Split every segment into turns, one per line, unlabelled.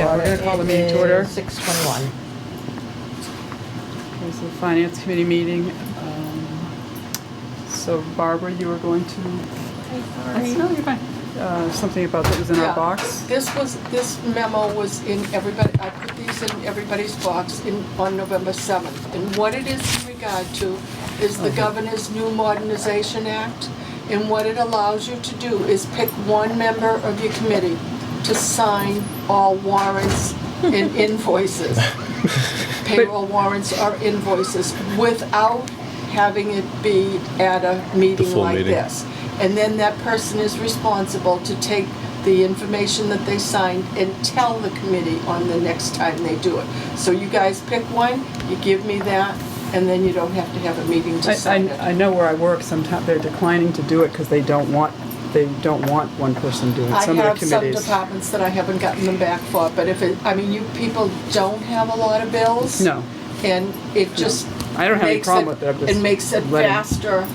Yeah, we're gonna call the meeting to order.
6:21.
There's the Finance Committee meeting. So Barbara, you were going to...
Sorry.
No, you're fine. Something about that was in our box.
This memo was in everybody, I put these in everybody's box on November 7th. And what it is in regard to is the Governor's New Modernization Act. And what it allows you to do is pick one member of your committee to sign all warrants and invoices. Payroll warrants or invoices without having it be at a meeting like this. And then that person is responsible to take the information that they signed and tell the committee on the next time they do it. So you guys pick one, you give me that, and then you don't have to have a meeting to sign it.
I know where I work, sometimes they're declining to do it because they don't want one person doing it. Some of the committees.
I have some departments that I haven't gotten them back for, but if you people don't have a lot of bills.
No.
And it just
I don't have any problem with that.
It makes it faster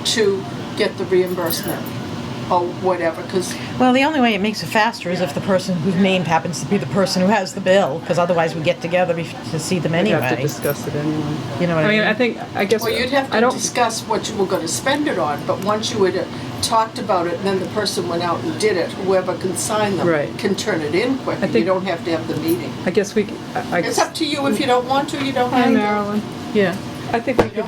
to get the reimbursement or whatever, because...
Well, the only way it makes it faster is if the person who's named happens to be the person who has the bill, because otherwise we get together to see them anyway.
We have to discuss it anyway.
You know what I mean?
I guess...
Well, you'd have to discuss what you were going to spend it on, but once you had talked about it, and then the person went out and did it, whoever can sign them can turn it in quick. You don't have to have the meeting.
I guess we...
It's up to you. If you don't want to, you don't have to.
Hi, Marilyn. Yeah. I think we could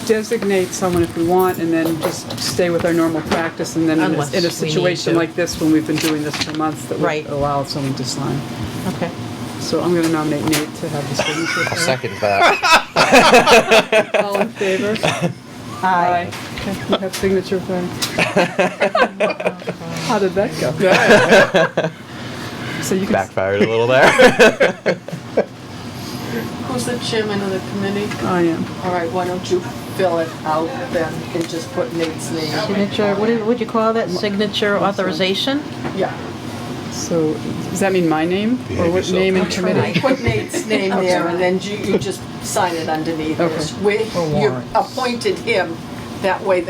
designate someone if we want and then just stay with our normal practice, and then in a situation like this, when we've been doing this for months, that would allow someone to sign.
Okay.
So I'm going to nominate Nate to have the signature.
I'll second that.
All in favor? Aye. Okay, we have signature thing. How did that go? So you can
backfired a little there.
Who's the chairman of the committee?
I am.
All right, why don't you fill it out then and just put Nate's name?
Signature, what would you call that? Signature authorization?
Yeah.
So, does that mean my name? Or what name and committee?
Put Nate's name there and then you just sign it underneath.
Okay.
You appointed him, that way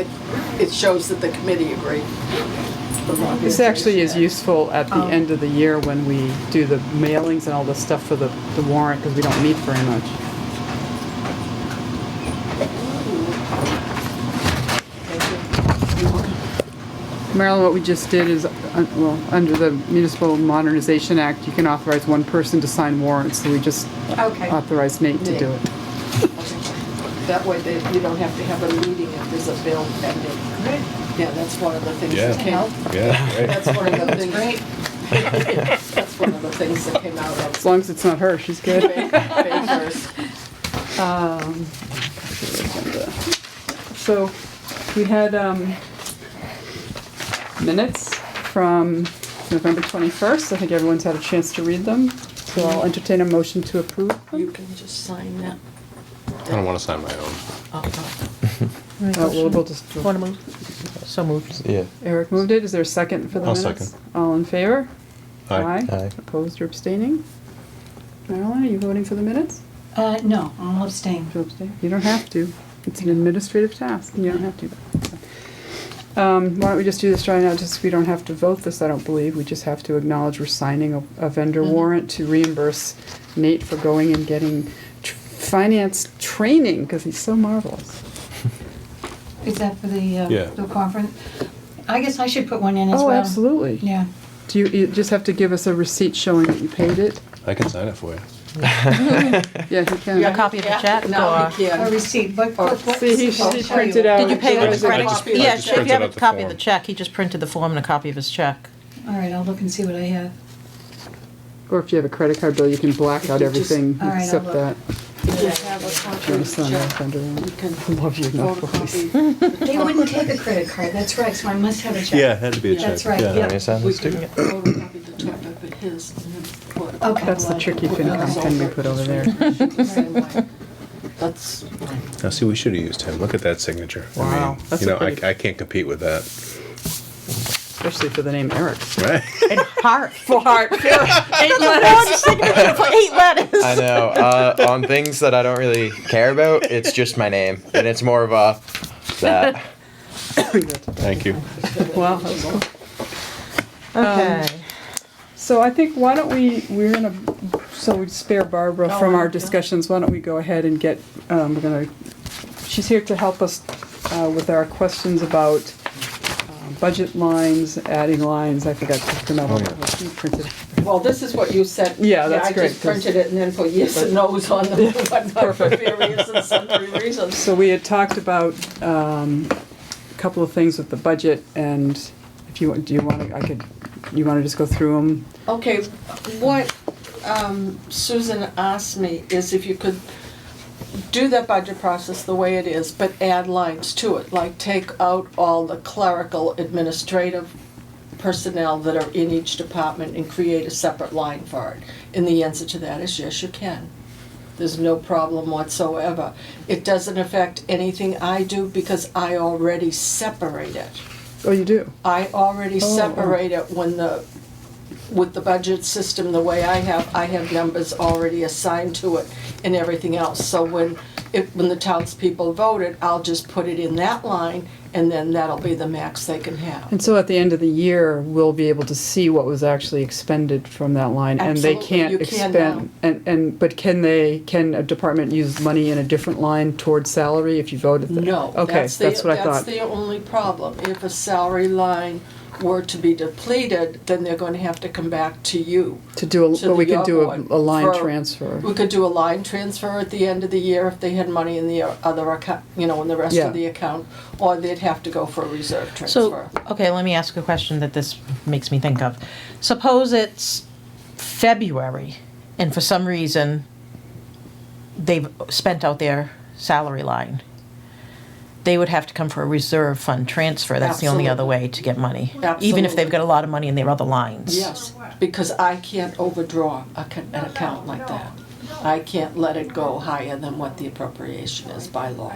it shows that the committee agreed.
This actually is useful at the end of the year when we do the mailings and all the stuff for the warrant, because we don't meet very much. Marilyn, what we just did is, under the Municipal Modernization Act, you can authorize one person to sign warrants, so we just authorized Nate to do it.
That way you don't have to have a meeting if there's a bill pending. Right. Yeah, that's one of the things that came out.
Yeah, right.
That's one of the things. That's one of the things that came out of.
As long as it's not her, she's good.
Bakers.
So we had minutes from November 21st. I think everyone's had a chance to read them. So I'll entertain a motion to approve them.
You can just sign that.
I don't want to sign my own.
We'll just...
Want to move? So moved.
Yeah.
Eric moved it. Is there a second for the minutes?
Second.
All in favor?
Aye.
Aye.
Opposed or abstaining? Marilyn, are you voting for the minutes?
No, I'll abstain.
You abstain? You don't have to. It's an administrative task, and you don't have to. Why don't we just do this right now? Just we don't have to vote this, I don't believe. We just have to acknowledge we're signing a vendor warrant to reimburse Nate for going and getting finance training, because he's so marvelous.
Is that for the conference? I guess I should put one in as
Oh,
well.
absolutely.
Yeah.
Do you just have to give us a receipt showing that you paid it?
I can sign it for you.
Yeah, you can.
A copy of the check?
No,
or-
you
A
can't.
receipt. What
See, she printed out.
Did you pay with the
I
credit?
just
Yeah, if
printed
you have a
out the
copy of
form.
the check, he just printed the form and a copy of his check.
All right, I'll look and see what I have.
Or if you have a credit card bill, you can black out everything
All right,
except
I'll
that.
You just have a copy of the check. You can
Love your notebooks.
photocopy.
They wouldn't take a credit card, that's right, so I must have a check.
Yeah, it had to be a check.
That's right,
Yeah.
yeah.
Let me sign
We
this
can
too.
photocopy the check up at his and then put.
Okay.
That's the tricky FinCom pen we put over there.
That's,
Now, see, we should have used him. Look at that signature.
Wow,
I
that's
mean,
a pretty-
I can't compete with that.
Especially for the name Eric.
Right?
And heart for heart. 8 letters. Signature for 8 letters.
I know. On things that I don't really care about, it's just my name, and it's more of a that.
Thank you.
Wow, that was cool.
Okay.
So I think, why don't we're gonna, so we spare Barbara from our discussions, why don't we go ahead and get, she's here to help us with our questions about budget lines, adding lines, I forgot to print out what you printed.
Well, this is what you said.
Yeah, that's great,
I just printed it and then put yes and no's on them, whatnot, for various and sundry reasons.
So we had talked about a couple of things with the budget, and if you want, you want to just go through them?
Okay, what Susan asked me is if you could do that budget process the way it is, but add lines to it, like take out all the clerical administrative personnel that are in each department and create a separate line for it. And the answer to that is yes, you can. There's no problem whatsoever. It doesn't affect anything I do because I already separate it.
Oh, you do?
I already separate it with the budget system the way I have numbers already assigned to it and everything else. So when the townspeople voted, I'll just put it in that line, and then that'll be the max they can have.
And so at the end of the year, we'll be able to see what was actually expended from that line, and they
Absolutely,
can't
you can
expend. But can a department use money in a different line towards salary if you voted?
No,
Okay, that's what I
that's
thought.
the only problem. If a salary line were to be depleted, then they're going to have to come back to you.
But we could do
your board
a line
for-
transfer.
We could do a line transfer at the end of the year if they had money in the other account, in the rest
Yeah.
of the account, or they'd have to go for a reserve
So,
transfer.
okay, let me ask a question that this makes me think of. Suppose it's February, and for some reason, they've spent out their salary line. They would have to come for a reserve fund transfer. That's the only other way to get money. Even if
Absolutely.
they've got a lot of money in their other lines.
Yes, because I can't overdraw an account like that. I can't let it go higher than what the appropriation is by law.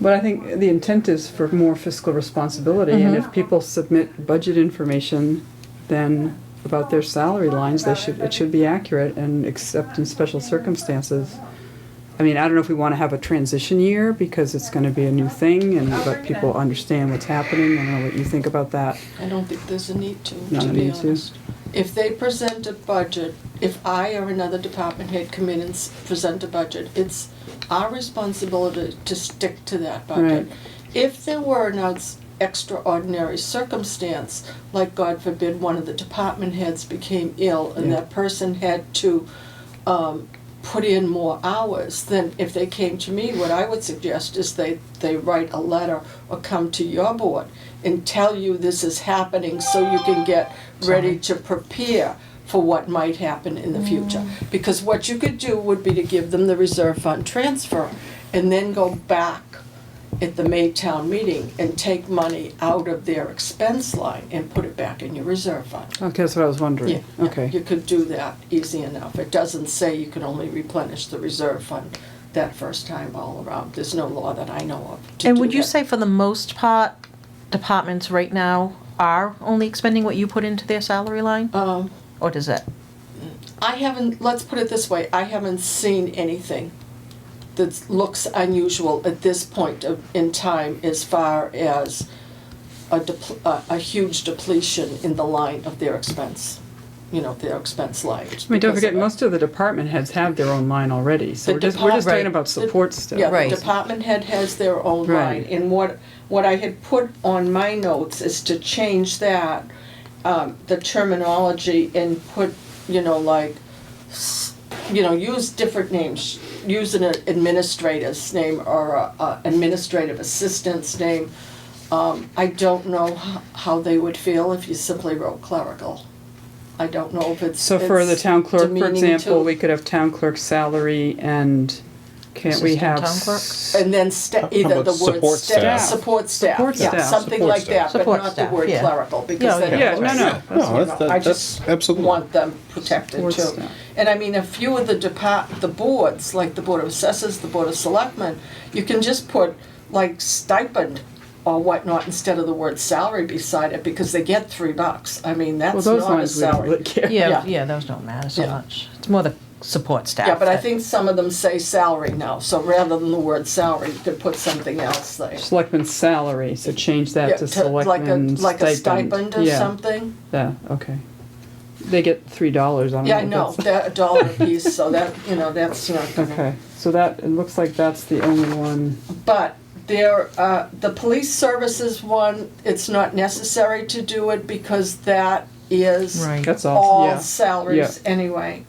But I think the intent is for more fiscal responsibility, and if people submit budget information, then about their salary lines, it should be accurate, and except in special circumstances. I mean, I don't know if we want to have a transition year because it's going to be a new thing and let people understand what's happening. I don't know what you think about that.
I don't think there's a need to
Not a
be
need to?
honest. If they present a budget, if I or another department head come in and present a budget, it's our responsibility to stick to that budget.
Right.
If there were an extraordinary circumstance, like God forbid one of the department heads became ill and
Yeah.
that person had to put in more hours, then if they came to me, what I would suggest is they write a letter or come to your board and tell you this is happening so you can get ready to prepare for what might happen in the future. Because what you could do would be to give them the reserve fund transfer and then go back at the May town meeting and take money out of their expense line and put it back in your reserve fund.
Okay, that's what I was wondering.
Yeah,
Okay.
you could do that easy enough. It doesn't say you can only replenish the reserve fund that first time all around. There's no law that I know of to
And
do
would you
that.
say for the most part, departments right now are only expending what you put into their salary line? Or does it?
I haven't, let's put it this way, I haven't seen anything that looks unusual at this point in time as far as a huge depletion in the line of their expense, their expense line.
I mean, don't forget, most of the department heads have their own line already, so
The
we're just
Right.
talking about support stuff.
Yeah,
Right.
the department head has their own line,
Right.
and what I had put on my notes is to change that, the terminology and put, use different names, use an administrator's name or a administrative assistant's name. I don't know how they would feel if you simply wrote clerical. I don't know if it's
So for the
it's
town clerk, for
demeaning
example,
to-
we could have town clerk salary and can't we
Assistant
have?
town clerk?
And then either
about
the word
support staff?
support staff,
Support
yeah,
staff.
something
Support
like
staff.
that, but
Support
not the
staff,
word
yeah.
clerical, because
Yeah,
then.
Yeah,
it
no,
looks-
no.
I
that's
just
absolutely.
want them protected
Support
too.
staff.
And I mean, a few of the boards, like the Board of Assessors, the Board of Selectmen, you can just put like stipend or whatnot instead of the word salary beside it, because they get $3. I mean,
Well,
that's
those
not a
lines we don't
salary.
really care.
Yeah,
Yeah.
yeah, those don't matter so
Yeah.
much. It's more the support staff.
Yeah, but I
that-
think some of them say salary now, so rather than the word salary, you could put something else there.
Selectman's salary, so change that
Yeah,
to
like
selectman's
like a
stipend.
stipend or
Yeah,
something.
yeah, okay. They get $3, I don't know.
Yeah, I
if
know,
that's-
that $1 a piece, so that, that's not gonna.
Okay, so that, it looks like that's the only one.
But there, the police services one, it's not necessary to do it because that is
Right.
That's all,
all
yeah.
salaries anyway.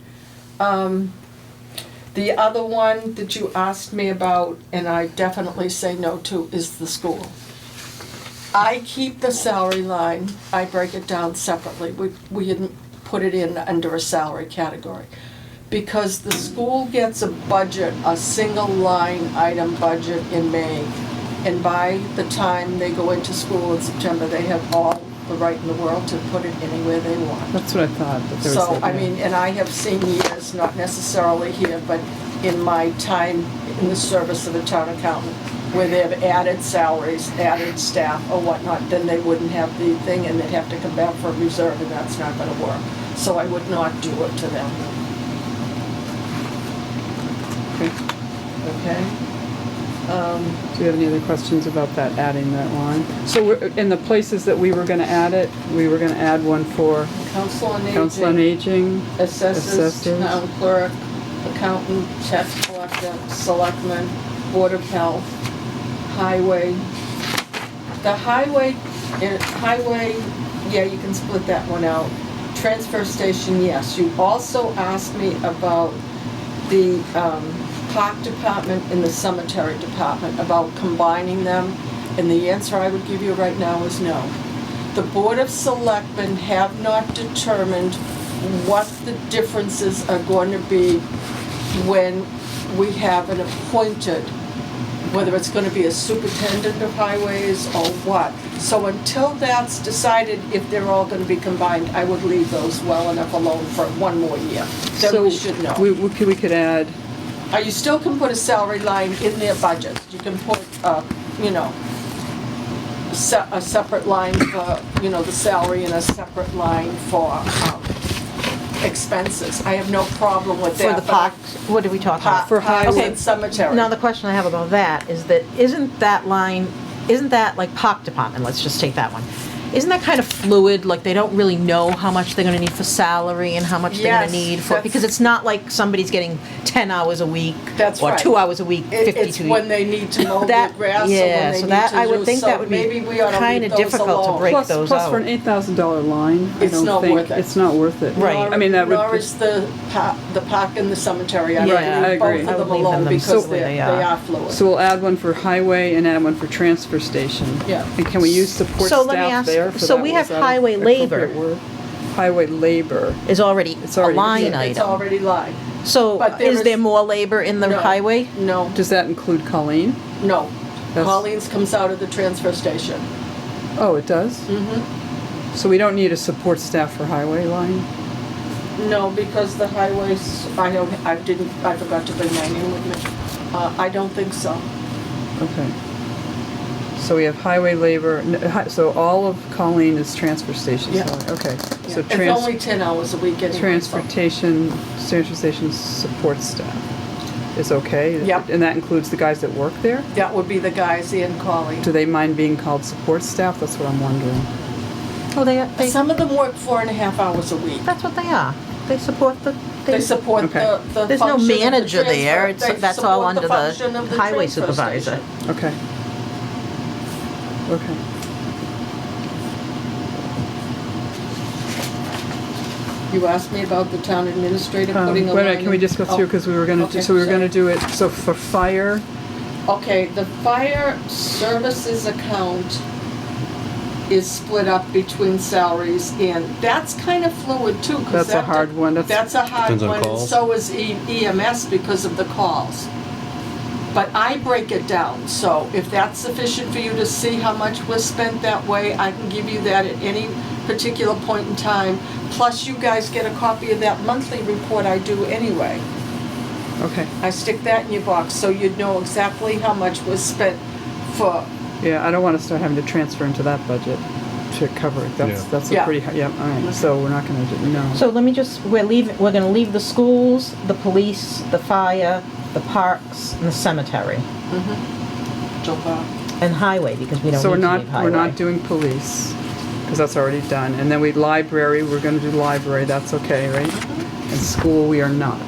The other one that you asked me about, and I definitely say no to, is the school. I keep the salary line, I break it down separately. We didn't put it in under a salary category. Because the school gets a budget, a single line item budget in May. And by the time they go into school in September, they have all the right in the world to put it anywhere they want.
That's what I thought, that there was.
So,
that,
I
yeah.
mean, and I have seen years, not necessarily here, but in my time in the service of the town accountant, where they've added salaries, added staff or whatnot, then they wouldn't have the thing and they'd have to come back for a reserve and that's not gonna work. So I would not do it to them,
Okay.
okay?
Do you have any other questions about that, adding that line? So we're, in the places that we were gonna add it, we were gonna add one for
Council on
council on
Aging,
aging,
assessors,
assessors.
town clerk, accountant, tax collector, selectman, board of health, highway. The highway, yeah, you can split that one out. Transfer station, yes. You also asked me about the park department and the cemetery department, about combining them, and the answer I would give you right now is no. The Board of Selectmen have not determined what the differences are going to be when we have an appointed, whether it's going to be a superintendent of highways or what. So until that's decided, if they're all going to be combined, I would leave those well enough alone for one more year. Then
so
we should know.
we could add,
You still can put a salary line in their budget. You can put, a separate line for, the salary and a separate line for expenses. I have no problem with
For
that.
the
but
park, what are we talking about?
For
Parks
highway.
and cemetery.
Now, the question I have about that is that, isn't that like park department, let's just take that one. Isn't that kind of fluid, like they don't really know how much they're gonna need for salary and how much they're
Yes,
gonna need for,
that's-
because it's not like somebody's getting 10 hours a week.
That's
Or
right.
2 hours a week,
It's
52
when they need to mow their
That-
grass or
yeah,
when they
so
need
that-
to
I would
do,
think
so
that would be
maybe we ought to
kinda
leave those
difficult to
alone.
break
plus,
those
plus for an
out.
$8,000 line, I
It's
don't
not
think,
worth it.
it's not worth it.
Right.
I mean, that would.
Nor is the park and the cemetery. I would
Yeah,
leave
I agree.
both
I
of
would
them
leave them
alone because
themselves the way
they
they are.
are fluid.
So we'll add one for highway and add one for transfer station.
Yeah.
And can we use support
So let me
staff
ask-
there for
so
that?
we
Was
have
that an
highway labor.
appropriate word? Highway labor.
Is already
It's
a
already-
line
yeah,
It's
item.
already live.
So
but there
is
is-
there more labor in the
No.
highway?
No,
Does that include Colleen?
no.
That's-
Colleen's comes out of the transfer station.
Oh, it does?
Mm-hmm.
So we don't need a support staff for highway line?
No, because the highways, I forgot to bring my name with me. I don't think so.
Okay. So we have highway labor, so all of Colleen is transfer station
Yeah.
salary, okay. So
It's only 10 hours a week anyway.
transportation support staff is okay?
Yep.
And that includes the guys that work there?
That would be the guys in Colleen.
Do they mind being called support staff? That's what I'm wondering.
Oh, they,
Some of them work 4.5 hours a week.
that's what they are. They support the,
They support
Okay.
the
There's no
function of the
manager
transfer-
there. It's-
they
that's all
support
under the
function of the
highway
transfer
supervisor.
station.
Okay. Okay.
You asked me about the town administrator
Wait
putting a
a
line
minute, can we
in-
just go through,
Oh,
because we were gonna,
okay,
so we were gonna
sorry.
do it, so for fire,
Okay, the fire services account is split up between salaries, and that's kind of fluid too. 'cause
That's a
that-
hard one.
That's a hard
Depends on
one, and
calls.
so is EMS because of the calls. But I break it down, so if that's sufficient for you to see how much was spent that way, I can give you that at any particular point in time. Plus, you guys get a copy of that monthly report I do anyway.
okay.
I stick that in your box, so you'd know exactly how much was spent for,
Yeah, I don't wanna start having to transfer into that budget. to cover it. That's,
Yeah.
that's a
Yeah.
pretty, yeah, all right, so we're not gonna do, no.
So let me just, we're gonna leave the schools, the police, the fire, the parks, and the cemetery,
So far.
and highway, because we don't
So
need to leave
we're
highway.
not doing police, because that's already done. And then library, we're gonna do library, that's okay, right? And school, we are not.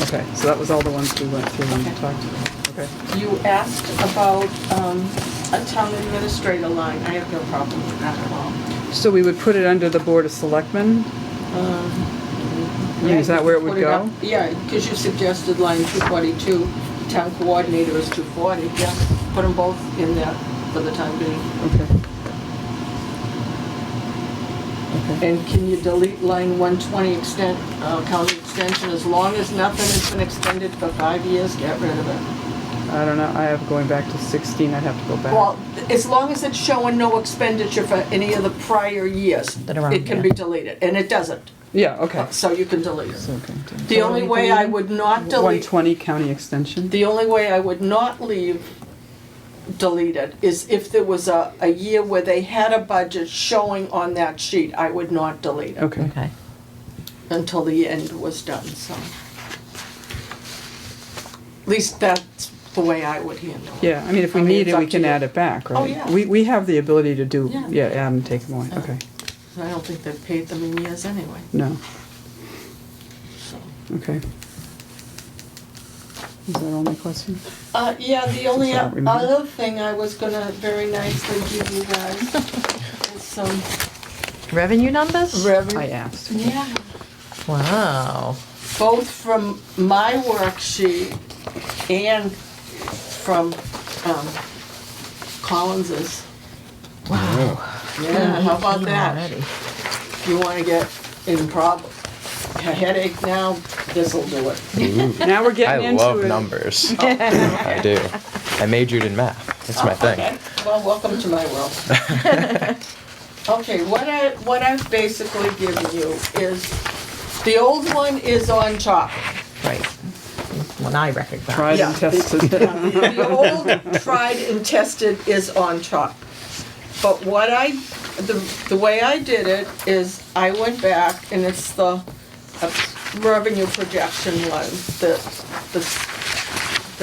Okay, so that was all the ones we went through and
Okay.
talked about. Okay.
You asked about a town administrator line. I have no problem with that at all.
So we would put it under the Board of Selectmen? I mean, is that where it would
Put
go?
up- Yeah, because you suggested line 242, town coordinator is 240, yeah. Put them both in there for the time being.
Okay. Okay.
And can you delete line 120 county extension, as long as nothing has been extended for 5 years, get rid of it.
I don't know, I have going back to 16, I'd have to go back.
Well, as long as it's showing no expenditure for any of the prior years,
That are on
it can
there.
be deleted, and it doesn't,
Yeah, okay.
so you can delete it.
So, okay.
The only way I would not delete,
120 county extension?
the only way I would not leave deleted is if there was a year where they had a budget showing on that sheet, I would not delete it
Okay.
Okay.
until the end was done, so. At least that's the way I would handle it.
Yeah, I mean, if we
I mean,
need
it's
it, we
up to
can
you.
add it back, right?
Oh, yeah.
We have the ability to do,
Yeah.
yeah, add and take them away,
Yeah.
okay.
I don't think they've paid them in years anyway,
No,
so.
okay. Is that all my questions?
Yeah, the only
I don't remember.
other thing I was gonna very nicely give you guys is some
Revenue numbers?
I
revenue.
asked.
Yeah.
Wow.
Both from my worksheet and from Collins's.
Wow.
Yeah, how about that?
Already.
If you wanna get in a headache now, this'll do it.
Now we're
I
getting into it.
love numbers. I do. I majored in math. That's my thing.
Okay, well, welcome to my world. Okay, what I've basically given you is, the old one is on top.
Right. When I recognize.
Tried
Yeah,
and tested.
The old tried and tested is on top. But the way I did it is I went back, and it's the revenue projection one, the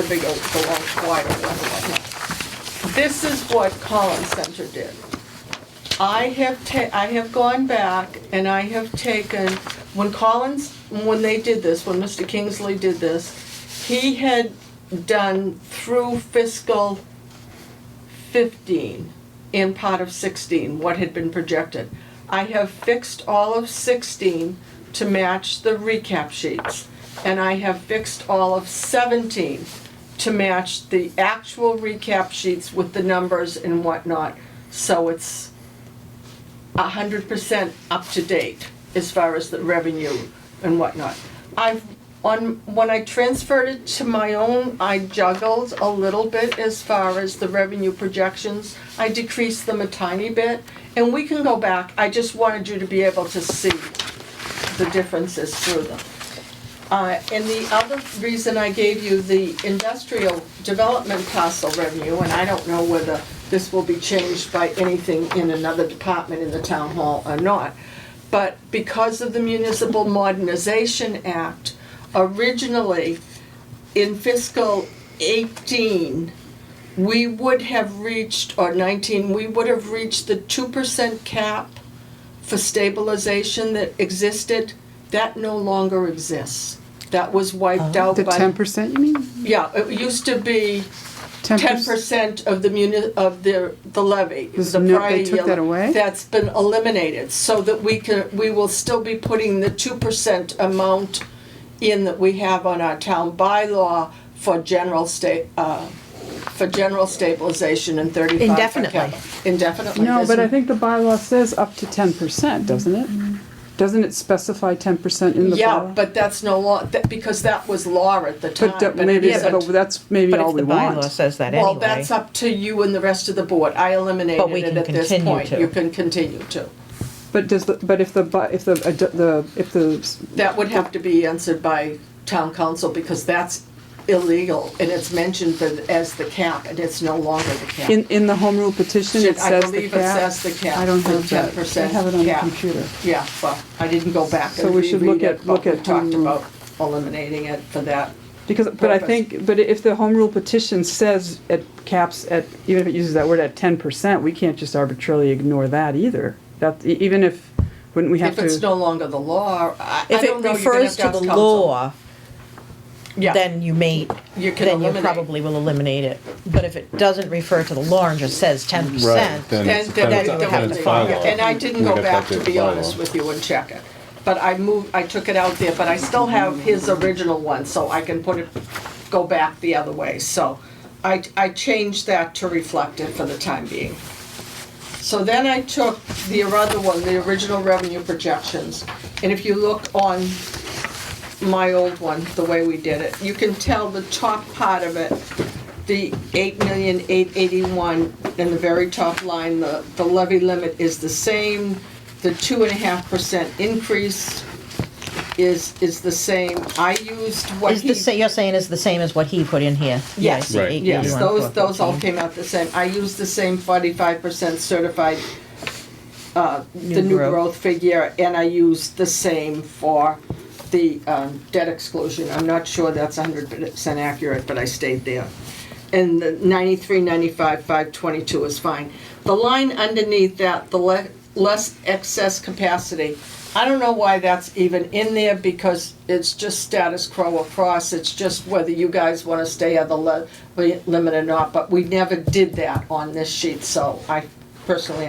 big, the long, wider one. This is what Collins Center did. I have gone back and I have taken, when they did this, when Mr. Kingsley did this, he had done through fiscal 15 and part of 16, what had been projected. I have fixed all of 16 to match the recap sheets. And I have fixed all of 17 to match the actual recap sheets with the numbers and whatnot. So it's 100% up to date as far as the revenue and whatnot. When I transferred it to my own, I juggled a little bit as far as the revenue projections. I decreased them a tiny bit, and we can go back. I just wanted you to be able to see the differences through them. And the other reason I gave you the industrial development parcel revenue, and I don't know whether this will be changed by anything in another department in the town hall or not, but because of the Municipal Modernization Act, originally in fiscal 18, we would have reached, or 19, we would have reached the 2% cap for stabilization that existed. That no longer exists. That was wiped out
The
by.
10%, you mean?
Yeah, it used to be 10% of the the levy.
There's
the
no-
prior
they took
year.
that away?
That's been eliminated, so that we will still be putting the 2% amount in that we have on our town bylaw for general stabilization and 35 for
Indefinitely.
capital. Indefinitely.
No, but I
Isn't-
think the bylaw says up to 10%, doesn't it? Doesn't it specify 10% in the bylaw?
Yeah, but that's no law, because that was law at the time,
But
but it
maybe,
isn't.
but that's maybe
But
all
if
we
the bylaw
want.
says that anyway.
Well, that's up to you and the rest of the board. I
But
eliminated
we
it
can
at this
continue
point.
to.
You can continue to.
But if the
That would have to be answered by town council, because that's illegal, and it's mentioned as the cap, and it's no longer the cap.
In the home rule petition, it
I
says the
believe
cap?
it says the cap.
I don't
the
have that.
10%
I have it on the
cap.
computer.
Yeah, but I didn't go back
So
and
we should
reread
look
it, but we
at
talked
home rule.
about eliminating it for that.
Because, but I
Purpose.
think, but if the home rule petition says it caps at, even if it uses that word at 10%, we can't just arbitrarily ignore that either. That, even if, wouldn't we have
If it's
to?
no longer the law, I
If it
don't know, you're gonna
refers
have
to
to
the
ask counsel.
law,
Yeah.
then you may,
You can
then you
eliminate.
probably will eliminate it. But if it doesn't refer to the law and just says 10%.
Right, then
Then,
it's,
then,
then
we
it's,
would have
then
to
it's
follow
bylaw.
And I didn't
We'd
go
have
back,
update
to be
the bylaw.
honest with you, and check it. But I took it out there, but I still have his original one, so I can go back the other way. So I changed that to reflect it for the time being. So then I took the other one, the original revenue projections, and if you look on my old one, the way we did it, you can tell the top part of it, the 8,881,000 in the very top line, the levy limit is the same, the 2.5% increase is the same. I used what
Is
he.
you're saying is the same as what he put in here?
Yes,
Right.
881,
yes, those all
414.
came out the same. I used the same 45% certified, the
New
new
growth.
growth figure, and I used the same for the debt exclusion. I'm not sure that's 100% accurate, but I stayed there. And the 93, 95, 522 is fine. The line underneath that, the less excess capacity, I don't know why that's even in there, because it's just status quo across. It's just whether you guys want to stay at the limit or not, but we never did that on this sheet, so I feel it should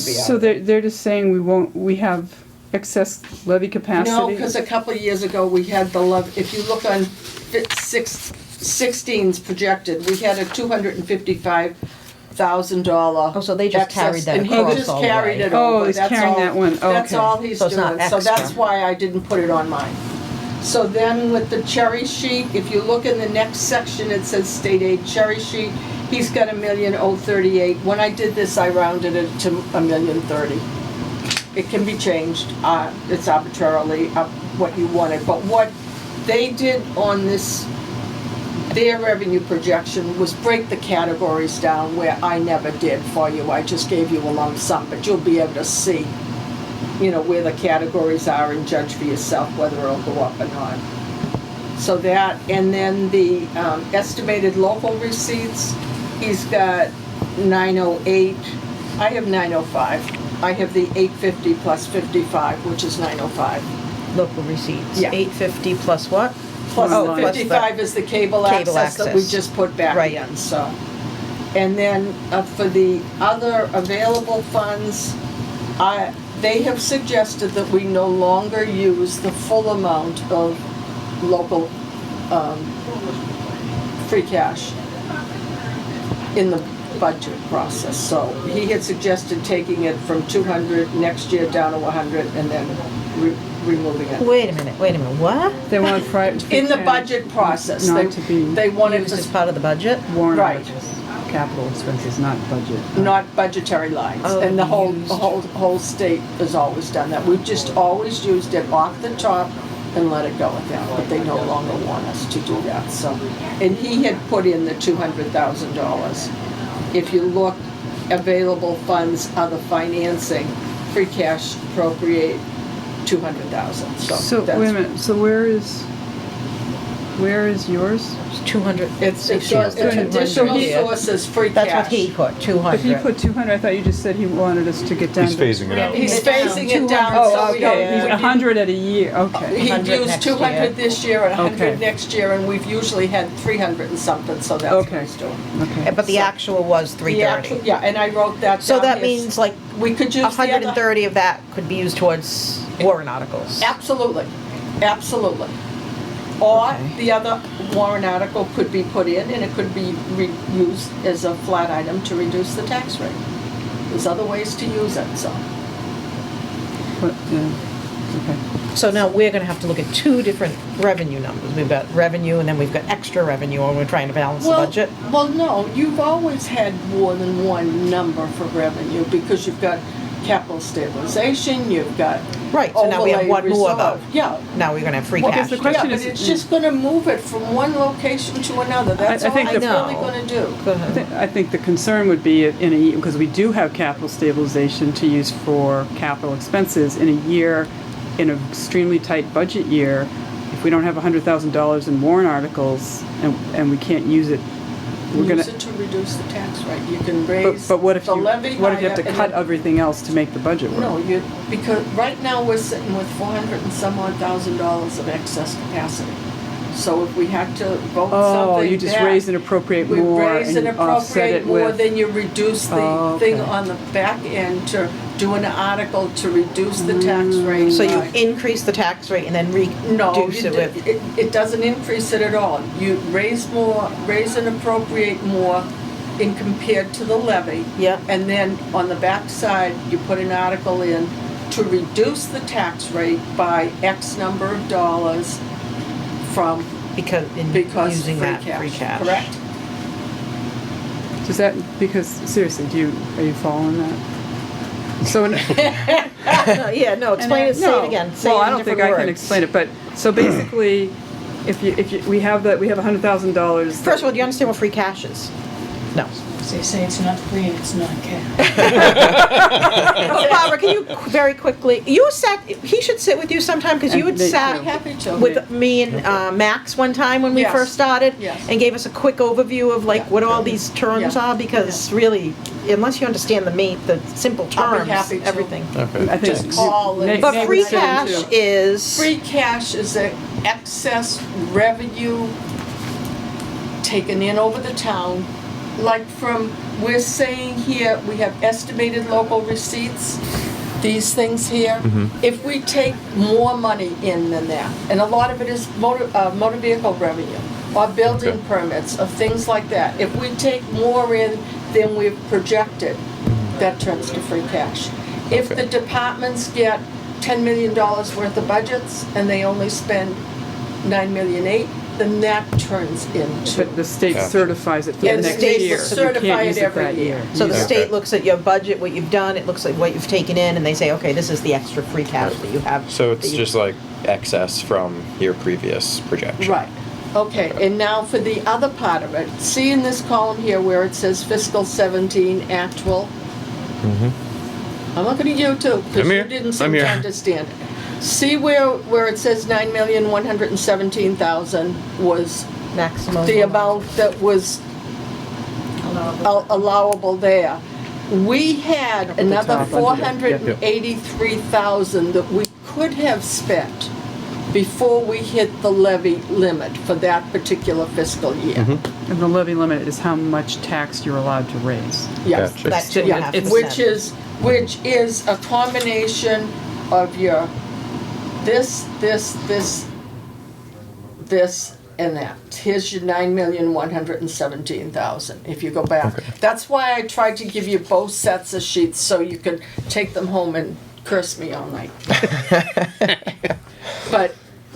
be out.
So they're just saying we have excess levy capacity?
No, because a couple of years ago, we had the if you look on 16's projected, we had a $255,000.
Oh, so they just
excess,
carried that
and
across
he just
all the
carried
way.
it
Oh,
over.
he's
That's
carrying
all-
that one. Oh,
That's
okay.
all he's
So it's
doing.
not
So that's
extra.
why I didn't put it on mine. So then with the cherry sheet, if you look in the next section, it says state aid cherry sheet. He's got 1,038,000. When I did this, I rounded it to 1,030,000. It can be changed. It's arbitrarily up what you wanted. But what they did on this, their revenue projection, was break the categories down where I never did for you. I just gave you a lump sum, but you'll be able to see, where the categories are and judge for yourself whether it'll go up or not. So that, and then the estimated local receipts, he's got 908. I have 905. I have the 850 plus 55, which is 905.
Local receipts.
Yeah.
850 plus what?
Plus
Oh,
the
plus the
55 is the cable
cable
access that we
access.
just put back
Right.
in, so. And then for the other available funds, they have suggested that we no longer use the full amount of local free cash in the budget process. So he had suggested taking it from 200 next year down to 100 and then removing it.
Wait a minute, what?
They want
In the budget process,
Not to be
they wanted
Used
to
as part of the budget?
warrant
Right.
articles, capital expenses, not budget.
not budgetary lines,
Oh,
and the
used.
whole state has always done that. We've just always used it off the top and let it go with them, but they no longer want us to do that, so. And he had put in the $200,000. If you look, available funds, other financing, free cash appropriate, 200,000, so.
So,
that's-
wait a minute, so where is yours?
It's 200.
It's
yours, the
additional
200 here.
sources, free cash.
That's what he put, 200.
If he put 200, I thought you just said he wanted us to get down to.
He's phasing it out.
He's phasing it down,
Oh,
so we
okay,
don't.
he's 100 at a year, okay.
He
100
used
next
200
year.
this year and 100
Okay.
next year, and we've usually had 300 and something, so that's what
Okay.
he's doing.
Okay.
But the actual was
The
330.
actual- Yeah, and I wrote that down.
So that
here.
means like
We could use the other.
130 of that could be used towards warrant articles.
Absolutely, absolutely. Or
Okay.
the other warrant article could be put in, and it could be used as a flat item to reduce the tax rate. There's other ways to use it, so.
But, yeah, okay.
So now we're gonna have to look at two different revenue numbers. We've got revenue and then we've got extra revenue when we're trying to balance the budget.
Well, no, you've always had more than one number for revenue, because you've got capital stabilization, you've got.
Right, so now we have
overlay
one more though.
reserve. Yeah.
Now we're gonna have free
Well,
cash.
because the question
Yeah,
is-
but it's just gonna move it from one location to another. That's
I
all
think
it's
the-
really
No.
gonna do.
Go
I
ahead.
I think the concern would be in a, because we do have capital stabilization to use for capital expenses in a year, in an extremely tight budget year, if we don't have $100,000 in warrant articles and we can't use it, we're gonna.
Use it to reduce the tax rate. You can raise
But what if
the
you,
levy
what if you have to
higher and
cut
then-
everything else to make the budget work?
No, because right now we're sitting with 400 and some odd $1,000 of excess capacity. So if we had to vote
Oh,
something
you just
back,
raise and appropriate
we
more
raise and
and offset
appropriate
it
more,
with.
then you reduce the
Oh,
thing
okay.
on the back end to do an article to reduce the tax rate.
So you
by-
increase the tax rate and then
No,
reduce it with,
it doesn't increase it at all. You raise more, raise and appropriate more in compared to the levy.
Yep.
And then on the back side, you put an article in to reduce the tax rate by X number of dollars from,
because
because
using
free
that free
cash,
cash.
correct?
Does that, because seriously, are you following that? So,
No, yeah, no, explain it, say it again. Say
well,
it
I
in
don't think
different
I can
words.
explain it, but, so basically, if you, we have $100,000.
First of all, do you understand what free cash is? No.
They say it's not free and it's not cash.
Oh, Barbara, can you very quickly, he should sit with you sometime, because you had
And they-
sat
I'm happy to.
with me and Max one time when we
Yes.
first started,
Yes.
and gave us a quick overview of like
Yeah.
what all these terms
Yeah.
are, because really, unless you understand the simple
I'll be
terms,
happy to.
everything.
Okay.
I think
Just call and-
Nate-
But
Nate
free
would sit in
cash
too.
is,
Free cash is an excess revenue taken in over the town. Like we're saying here, we have estimated local receipts, these things here. If we take more money in than that, and a lot of it is motor vehicle revenue, or building
Okay.
permits, or things like that. If we take more in than we've projected, that turns to free cash. If
Okay.
the departments get $10 million worth of budgets and they only spend $9.8 million, then that turns into.
But the state
Yeah.
certifies it for
Yeah,
the
the
next
state
year.
will
so you
certify
can't
it
use
every
that
year.
so the
Okay.
state looks at your budget, what you've done, it looks like what you've taken in, and they say, okay, this is the extra free cash that you have.
So it's
that you-
just like excess from your previous projection.
Right. Okay, and now for the other part of it, see in this column here where it says fiscal 17 actual? I'm looking at you too, because
I'm
you
here.
didn't
I'm
seem to
here.
understand. See where it says 9,117,000 was
Maximum.
the amount that was allowable there. We had
Up at the
another
top, under there. Yep.
483,000 that we could have spent before we hit the levy limit for that particular fiscal year.
And the levy limit is how much tax you're allowed to raise.
Yes.
Gotcha.
That's 2.5%.
It's-
Which is a combination of your this, and that. Here's your 9,117,000, if you go back.
Okay.
That's why I tried to give you both sets of sheets so you could take them home and curse me all night. But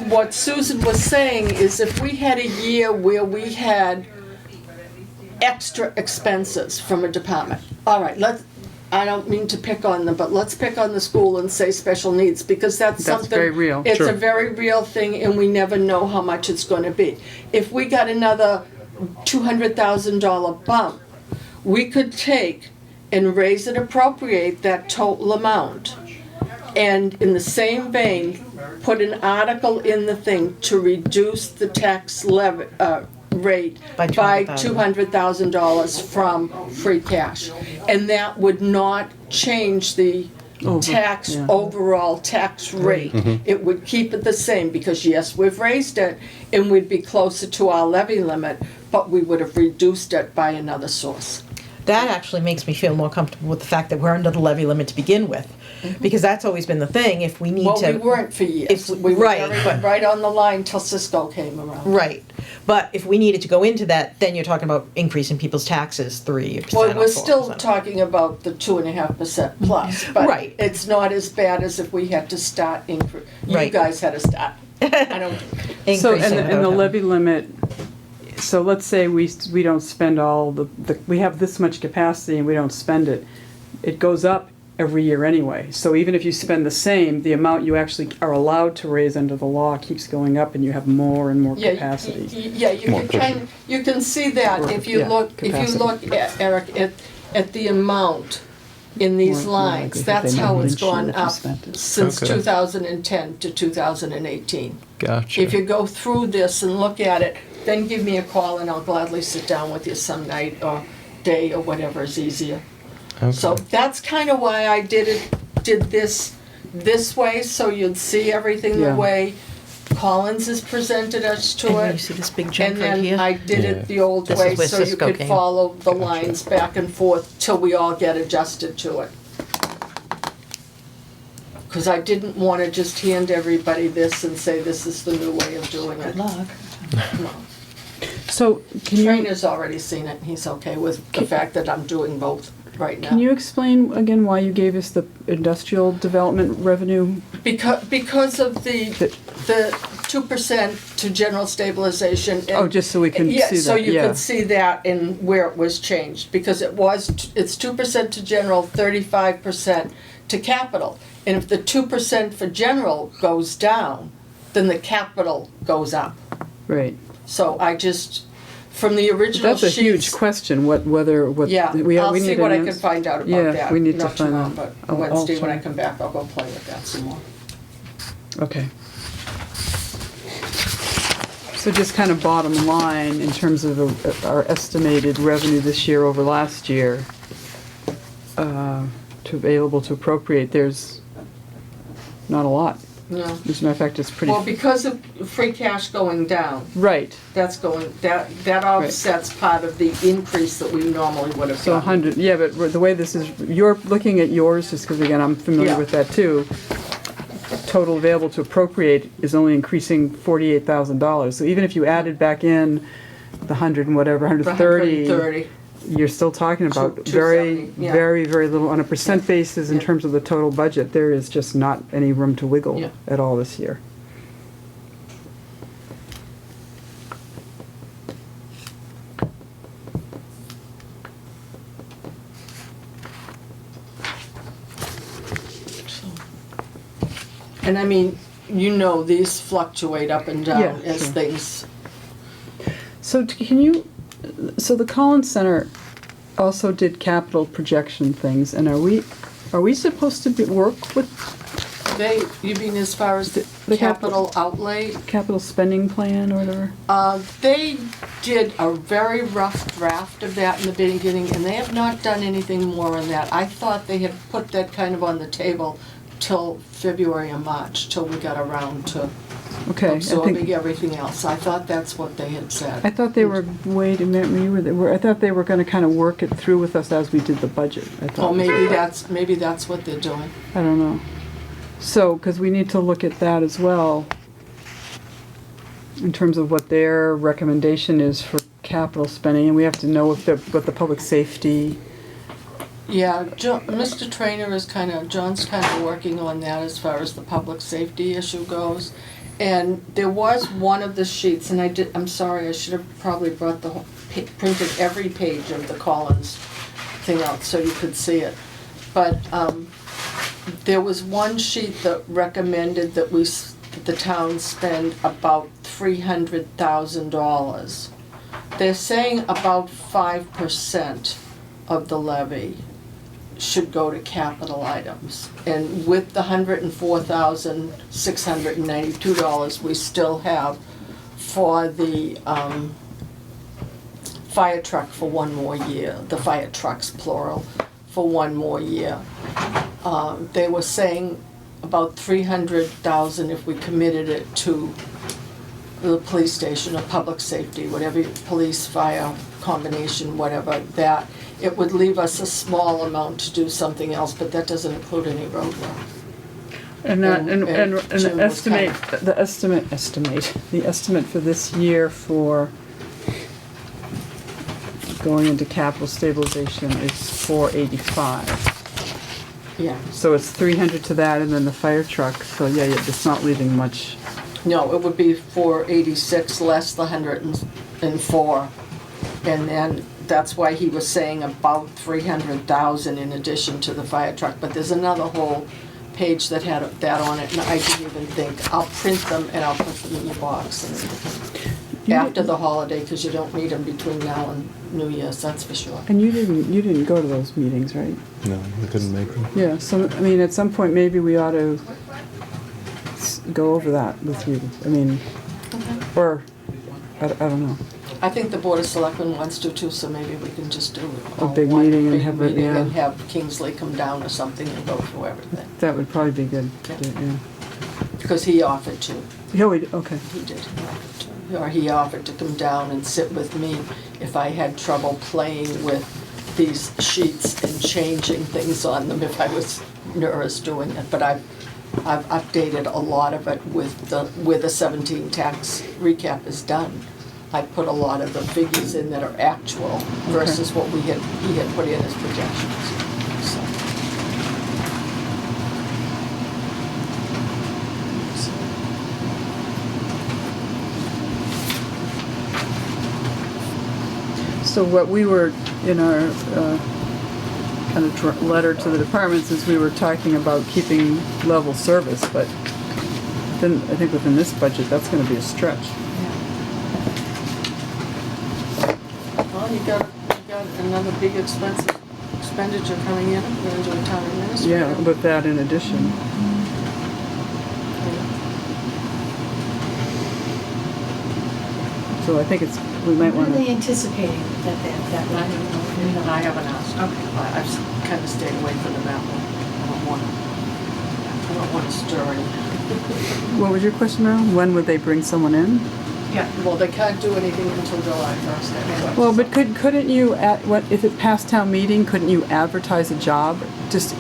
what Susan was saying is if we had a year where we had extra expenses from a department, all right, I don't mean to pick on them, but let's pick on the school and say special needs, because that's something.
very real.
It's
Sure.
a very real thing, and we never know how much it's gonna be. If we got another $200,000 bump, we could take and raise and appropriate that total amount. And in the same vein, put an article in the thing to reduce the tax levy, rate
By
by
$200,000.
$200,000 from free cash. And that would not change the
Yeah.
overall tax rate. It would keep it the same, because yes, we've raised it, and we'd be closer to our levy limit, but we would have reduced it by another source.
That actually makes me feel more comfortable with the fact that we're under the levy limit to begin with, because that's always been the thing, if we need to.
Well, we weren't for years.
if
We were
right,
very-
but-
right on the line till Cisco came around.
Right, but if we needed to go into that, then you're talking about increasing people's taxes 3%.
Well,
or
we're still
4%.
talking about the 2.5% plus, but
Right.
it's not as bad as if we had to start You
Right.
guys had to start. I don't,
So,
Increasing
and the
without
levy limit, so let's say we don't spend all we have this much capacity and we don't spend it. It goes up every year anyway. So even if you spend the same, the amount you actually are allowed to raise under the law keeps going up, and you have more and more
Yeah,
capacity.
Yeah, you can see that if you
Yeah,
look,
capacity.
Eric, at the amount in these
More
lines.
likely that
That's
they
how
might
it's
lynch you
gone
if you
up
spent it.
since
Okay.
2010 to 2018.
Gotcha.
If you go through this and look at it, then give me a call and I'll gladly sit down with you some night or day or whatever is easier.
Okay.
So that's kind of why I did this way, so you'd see everything the
Yeah.
way Collins has presented us to
And you
it.
see this big jump
And
right
then
here?
I did
Yeah.
it the old
This
way,
is where
so you
Cisco
could
came.
follow the lines back and forth till we all get adjusted to it. Because I didn't want to just hand everybody this and say this is the new way of doing it.
Good luck.
No.
So can you,
Trainer's already seen it, and he's okay with the fact that I'm doing both right now.
can you explain again why you gave us the industrial development revenue?
Because of the
The-
2% to general stabilization. and-
Oh, just so we can see
Yeah,
that,
so you
yeah.
could see that in where it was changed, because it's 2% to general, 35% to capital. And if the 2% for general goes down, then the capital goes up.
Right.
So I just, from the original
That's a huge
sheets.
question, what
Yeah,
we
I'll
need
see
an
what I can
answer.
find out
Yeah,
about that.
we need to
Not
find
tomorrow,
out.
but
I'll
Wednesday when I
try.
come back, I'll go play with that some more.
Okay. So just kind of bottom line, in terms of our estimated revenue this year over last year, to be able to appropriate, there's not a lot.
No.
As a matter of fact, it's pretty,
Well, because of free cash going down,
right.
that offsets part of the increase that we normally would have
So
gotten.
100, yeah, but the way this is, you're looking at yours, just because again, I'm familiar
Yeah.
with that too. Total available to appropriate is only increasing $48,000. So even if you added back in the 100 and whatever,
The
130, you're still talking about
Two-
very,
270, yeah.
very, very little, on a percent basis in
Yeah.
terms of the total budget, there is just not any room to wiggle
Yeah.
at all this year.
And I mean, these fluctuate up and down
Yeah,
as
sure.
things.
So so the Collins Center also did capital projection things, and are we supposed to work with
You mean as far as the
The
capital outlay?
capital spending plan or whatever?
They did a very rough draft of that in the beginning, and they have not done anything more on that. I thought they had put that kind of on the table till February or March, till we got around to
Okay, I
absorbing
think,
everything else. I thought that's what they had said.
I thought they were, wait a minute, I thought they were gonna kind of work it through with us as we did the budget. I thought.
Oh, maybe that's what they're doing.
I don't know. So, because we need to look at that as well, in terms of what their recommendation is for capital spending, and we have to know what the public safety,
Yeah, Mr. Trainer is John's kind of working on that as far as the public safety issue goes. And there was one of the sheets, and I'm sorry, I should have probably brought printed every page of the Collins thing out so you could see it. But there was one sheet that recommended that the town spend about $300,000. They're saying about 5% of the levy should go to capital items. And with the $104,692 we still have for the fire truck for one more year, the fire trucks plural, for one more year. They were saying about $300,000 if we committed it to the police station or public safety, whatever, police, fire, combination, whatever, that it would leave us a small amount to do something else, but that doesn't include any road work.
and that, and
And
the
Jim was
the estimate for this year for going into capital stabilization is 485.
Yeah,
So it's 300 to that, and then the fire truck, so yeah, it's not leaving much.
no, it would be 486 less the 104, and then that's why he was saying about 300,000 in addition to the fire truck, but there's another whole page that had that on it, and I didn't even think, I'll print them and I'll put them in your box and after the holiday, because you don't need them between now and New Year's, that's for sure.
And you didn't go to those meetings, right?
No, we couldn't make them.
Yeah, so, I mean, at some point, maybe we ought to go over that with you. I mean, or, I don't know.
I think the Board of Selectmen wants to too, so maybe we can just do
A big meeting and
big
have it,
meeting
yeah.
and have Kingsley come down or something and go through everything.
That would probably be good to do, yeah.
Because he offered to.
Yeah, okay.
He did. He offered to. Or he offered to come down and sit with me if I had trouble playing with these sheets and changing things on them if I was nervous doing it. But I've updated a lot of it with the 17 tax recap is done. I put a lot of the figures in that are actual versus what he had put in as projections. So.
So what we were, in our kind of letter to the departments, is we were talking about keeping level service, but then I think within this budget, that's gonna be a stretch.
Well, you got another big expenditure coming in. We're going to do a town administrator.
Yeah, with that in addition. So I think we might
What are
wanna.
they anticipating that
I
would
don't know. I haven't asked.
Okay.
I've kind of stayed away from them that one. I don't want to stir anything.
What was your question, Meryl? When would they bring someone in?
Yeah, well, they can't do anything until July 1st anyway.
Well, but couldn't you, if it passed town meeting, couldn't you advertise a job just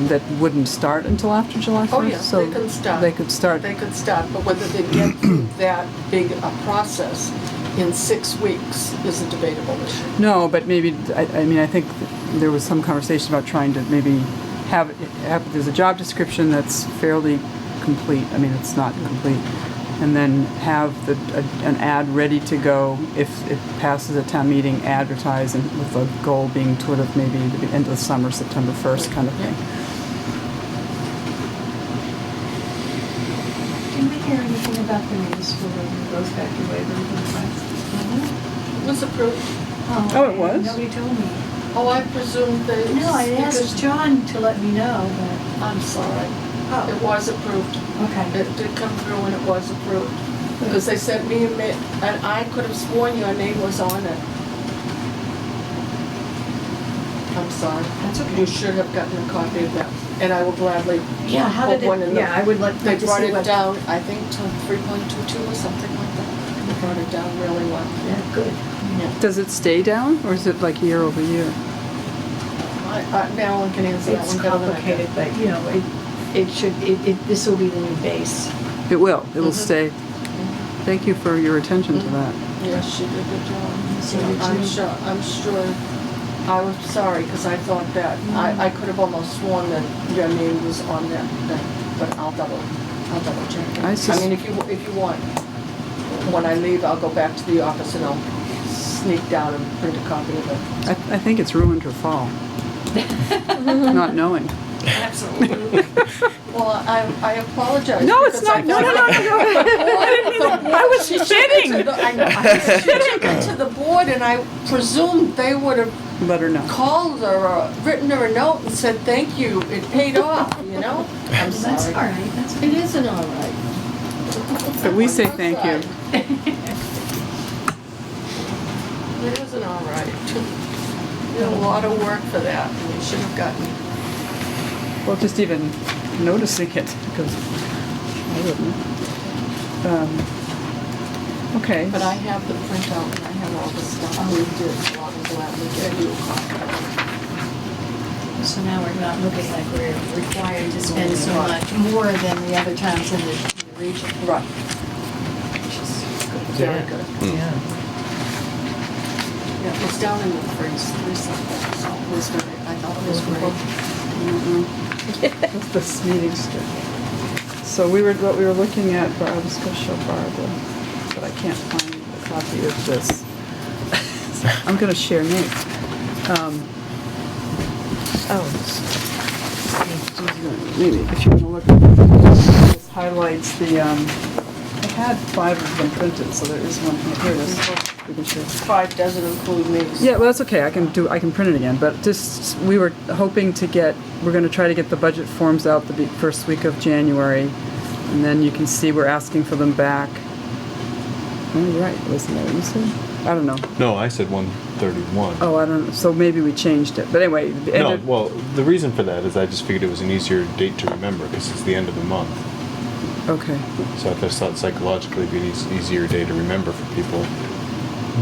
that wouldn't start until after July 1st?
Oh, yeah,
So
they can start.
They could start.
They could start, but whether they get through that big a process in 6 weeks is a debatable issue.
No, but maybe, I mean, I think there was some conversation about trying to maybe have there's a job description that's fairly complete. I mean, it's not complete. And then have an ad ready to go if it passes a town meeting, advertise, and with the goal being toward of maybe the end of the summer, September 1st kind of thing.
Did we hear anything about the municipal growth factor waiver request?
It was approved.
Oh, it was?
Nobody told me.
Oh, I presumed that.
No, I asked
because-
John to let me know, but,
I'm sorry. It
oh,
was approved.
okay.
It did come through and it was approved. Because they sent me and I could have sworn your name was on it. I'm sorry.
That's okay.
You should have gotten a copy of that. And I will gladly
Yeah, how did
put one in
it,
the.
yeah, I would like
They
to
brought
see
it
what.
down, I think, to 3.22 or something like that. They brought it down really well.
Yeah, good.
Yeah.
Does it stay down, or is it like year over year?
Marilyn can answer that
It's
one better than I can.
complicated, but, you know, it should, this will be the new base.
It will
Mhm.
stay. Thank you for your attention to that.
Yes, she did a good job.
So
Yeah,
did you.
I'm sure, I was sorry, because I thought that, I could have almost sworn that your name was on that thing, but I'll double check it.
I
mean, if you want, when I leave, I'll go back to the office and I'll sneak down and print a copy of it.
I think it's ruined her fall. Not knowing.
Absolutely.
Well, I apologize.
No, it's
because I
not. No, no,
thought-
no, no. I was kidding.
I know, I took it to the board and I presumed they would have
Let her know.
called her or written her a note and said, thank you, it paid off, you know? I'm sorry.
That's all right, that's.
It isn't all right.
But we say thank you.
It isn't all right. You did a lot of work for that, and you should have gotten.
Well, just even noticing it, because I wouldn't. Okay.
But I have the printout and I have all the stuff we did, so I'm glad we gave you a copy.
So now we're not looking like we're required to spend so much more than the other towns in the region.
Right.
Which is good.
Very good.
Yeah.
Yeah, it's down in the freeze something, so it was great. I thought it was great.
That's this meeting schedule. So what we were looking at, I was going to show Barbara, but I can't find a copy of this. So I'm gonna share names.
Oh,
Maybe if you wanna look, this highlights the, I had 5 of them printed, so there is one here. Here it is. We can share.
5 doesn't include me.
Yeah, well, that's okay, I can print it again, but just, we were hoping to we're gonna try to get the budget forms out the first week of January, and then you can see we're asking for them back. Oh, you're right, wasn't that what you said? I don't know.
No, I said 131.
Oh, I don't know, so maybe we changed it, but anyway.
No, well, the reason for that is I just figured it was an easier date to remember because it's the end of the month.
Okay,
So I just thought psychologically it'd be an easier day to remember for people.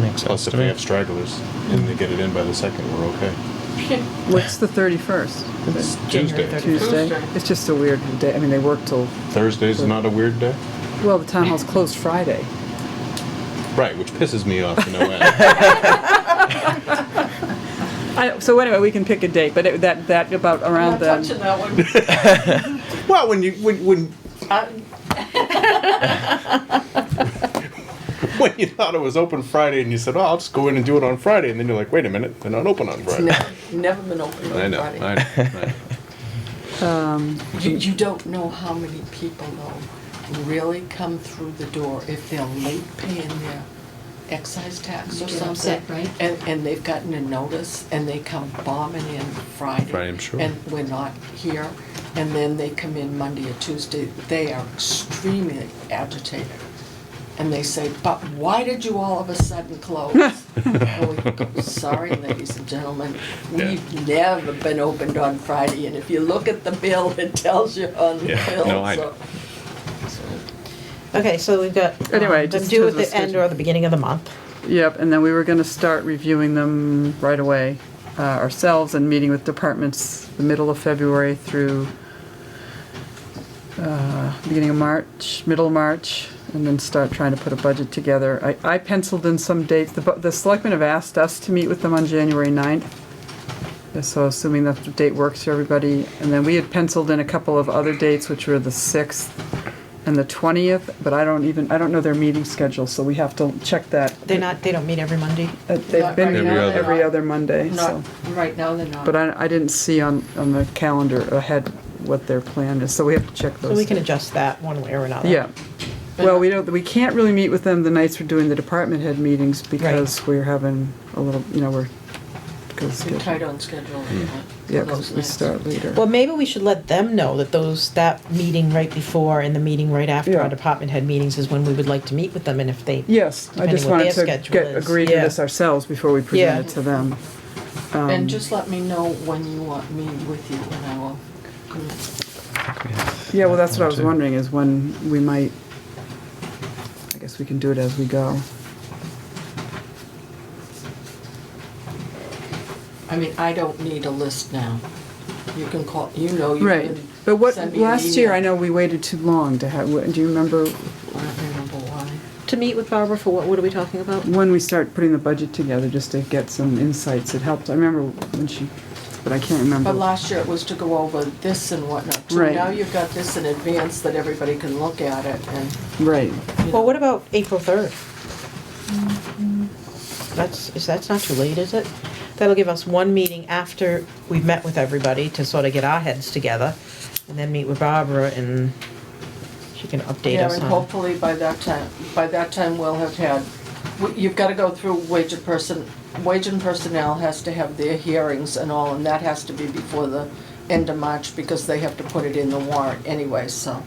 Makes
Plus,
sense
if
to
they
me.
have stragglers and they get it in by the 2nd, we're okay.
what's the 31st?
It's
January
Tuesday.
30th.
Tuesday?
Tuesday.
It's just a weird day, I mean, they work till,
Thursday's not a weird day?
well, the town hall's closed Friday.
Right, which pisses me off to no end.
So anyway, we can pick a date, but that about
I'm
around
not
then.
touching that one.
Well, when when you thought it was open Friday and you said, "Oh, I'll just go in and do it on Friday," and then you're like, "Wait a minute, they're not open on
It's
Friday."
never been open
I
on
know,
Friday.
I know.
You don't know how many people though really come through the door if they're late paying their excise tax or
Get
something.
upset, right?
And they've gotten a notice and they come bombing in Friday.
Friday, I'm sure.
And we're not here, and then they come in Monday or Tuesday, they are extremely agitated. And they say, "But why did you all of a sudden close?" And we go, "Sorry, ladies and gentlemen, we've never been opened on Friday, and if you look at the bill, it tells you on the
Yeah,
bill."
no, I
so-
know.
okay, so we've got,
Anyway,
them
just
due
because
at
of
the end
schedule.
or the beginning of the month.
Yep, and then we were gonna start reviewing them right away ourselves and meeting with departments the middle of February through beginning of March, middle of March, and then start trying to put a budget together. I penciled in some dates. The selectmen have asked us to meet with them on January 9th. So assuming that the date works for everybody. And then we had penciled in a couple of other dates, which were the 6th and the 20th, but I don't know their meeting schedule, so we have to check that.
They don't meet every Monday?
They've
Not
been
right
meeting
now, they're
every
not.
other Monday, so.
Not, right now they're not.
But I didn't see on the calendar ahead what their plan is, so we have to check those.
So we can adjust that one way or another.
Yeah. Well, we can't really meet with them the nights we're doing the department head meetings because we're having a little, because.
We're tight on schedule.
Yeah, because we start later.
Well, maybe we should let them know that that meeting right before and the meeting right after
Yeah.
our department head meetings is when we would like to meet with them, and if they,
Yes, I
depending
just
what
wanted
their
to
schedule is.
agree to
Yeah.
this ourselves before we present
Yeah.
it to them.
And just let me know when you want me with you, and I will.
Yeah, well, that's what I was wondering, is when we might, I guess we can do it as we go.
I mean, I don't need a list now. You can call, you
Right,
can
but what,
send me an
last year,
email.
I know we waited too long to have, do you remember
I don't remember why.
to meet with Barbara for what are we talking about?
when we start putting the budget together, just to get some insights? It helped, I remember when but I can't remember.
But last year it was to go over this and whatnot. too.
Right.
Now you've got this in advance that everybody can look at it and,
Right,
you know.
Well, what about April 3rd? That's not too late, is it? That'll give us one meeting after we've met with everybody to sort of get our heads together, and then meet with Barbara and she can update
Yeah,
us
and
on.
hopefully by that time we'll have had, you've gotta go through wage and personnel has to have their hearings and all, and that has to be before the end of March because they have to put it in the warrant anyway, so.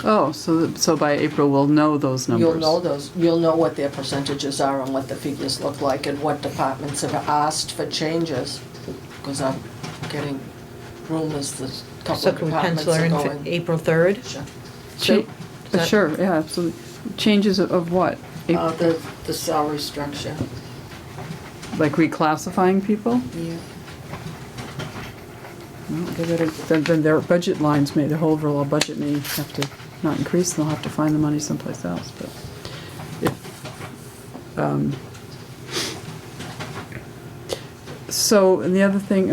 oh, so by April, we'll know those numbers.
You'll know what their percentages are and what the figures look like and what departments have asked for changes. Because I'm getting rumors that a couple
So
of
can we
departments
pencil her
are
in for
going.
April 3rd?
Sure.
So, is that-
Sure, yeah, absolutely. Changes of what?
The salary structure.
Like reclassifying people?
Yeah.
Well, then their budget lines their whole overall budget may have to not increase, they'll have to find the money someplace else, but if, so, and the other thing,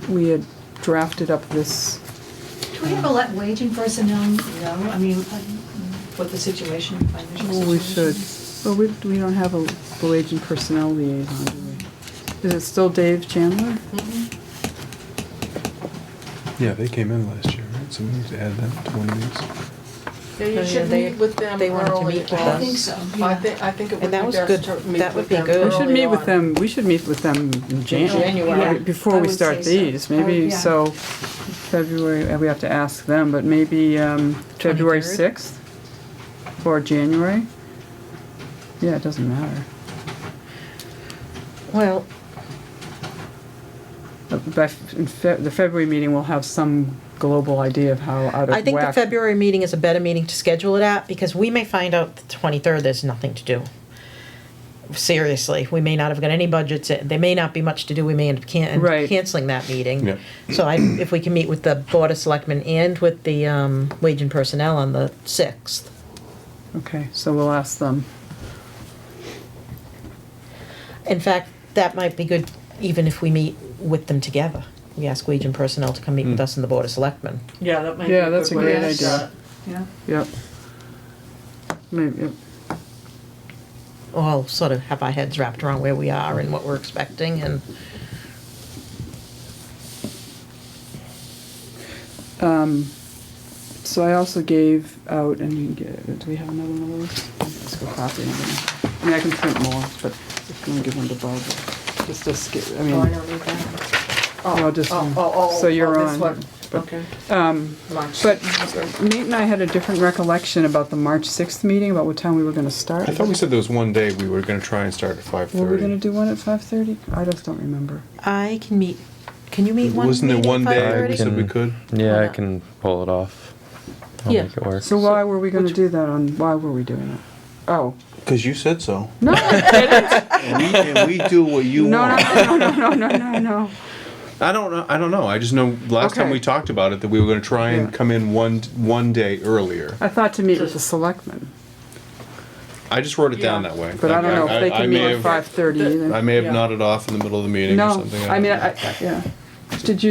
we had drafted up this,
Do we ever let wage and personnel know, I mean, what the situation, financial
well, we
situation
should,
is?
Well, we don't have a wage and personnel liaison, do we? Is it still Dave Chandler?
Yeah, they came in last year, right? So we need to add them to one of these.
Yeah, you should
they-
meet with them
they wanted to
early
meet with
on.
us.
I think so,
I
yeah.
think it would
And
be
that was
best
good.
to meet
That would
with
be
them
good.
We should
early
meet with
on.
them, we should meet with them in January,
Yeah,
before
I
we
would
start
say so.
these. Maybe,
Yeah.
so, February, we have to ask them, but maybe, February
23rd?
6th? Or January? Yeah, it doesn't matter.
Well,
The February meeting will have some global idea of how out of whack.
I think the February meeting is a better meeting to schedule it at, because we may find out the 23rd there's nothing to do. Seriously, we may not have got any budgets, there may not be much to do, we may end up
Right.
canceling that meeting.
Yeah.
So if we can meet with the Board of Selectmen and with the Wage and Personnel on the 6th.
Okay, so we'll ask them.
In fact, that might be good even if we meet with them together. We ask Wage and Personnel to come meet with us and the Board of Selectmen.
Yeah, that might be
Yeah,
a
that's
good
a
way
great
to
idea.
start.
Yeah.
Yep. Maybe, yep.
All sort of have our heads wrapped around where we are and what we're expecting, and
So I also gave out, and you can get, do we have another one of those? Let's go copy another one. I mean, I can print more, but if you want to give one to Barbara. Just to skip, I mean.
Oh, I don't need that.
Well, just, so you're
this
on.
one.
But-
Okay.
But Nate and I had a different recollection about the March 6th meeting, about what time we were gonna start.
I thought we said there was one day we were gonna try and start at 5:30.
Were we gonna do one at 5:30? I just don't remember.
I can meet. Can you meet one?
Wasn't there
meeting
one
at
day
5:30?
we said we could?
Yeah, I
Yeah.
can pull it off. I'll
Yeah.
make it work.
So why were we gonna do that why were we doing it? Oh,
Because you said so.
no, I didn't.
And we do what you
No,
want.
No.
I don't know. I just know last time
Okay.
we talked about it that we were gonna try and
Yeah.
come in one day earlier.
I thought to meet with the selectmen,
I just wrote it down
Yeah.
that way.
but I don't know if they
I
can
may
meet at
have-
5:30 either.
I may have
Yeah.
nodded off in the middle of the meeting or
No,
something.
I mean,
don't know.
yeah. Did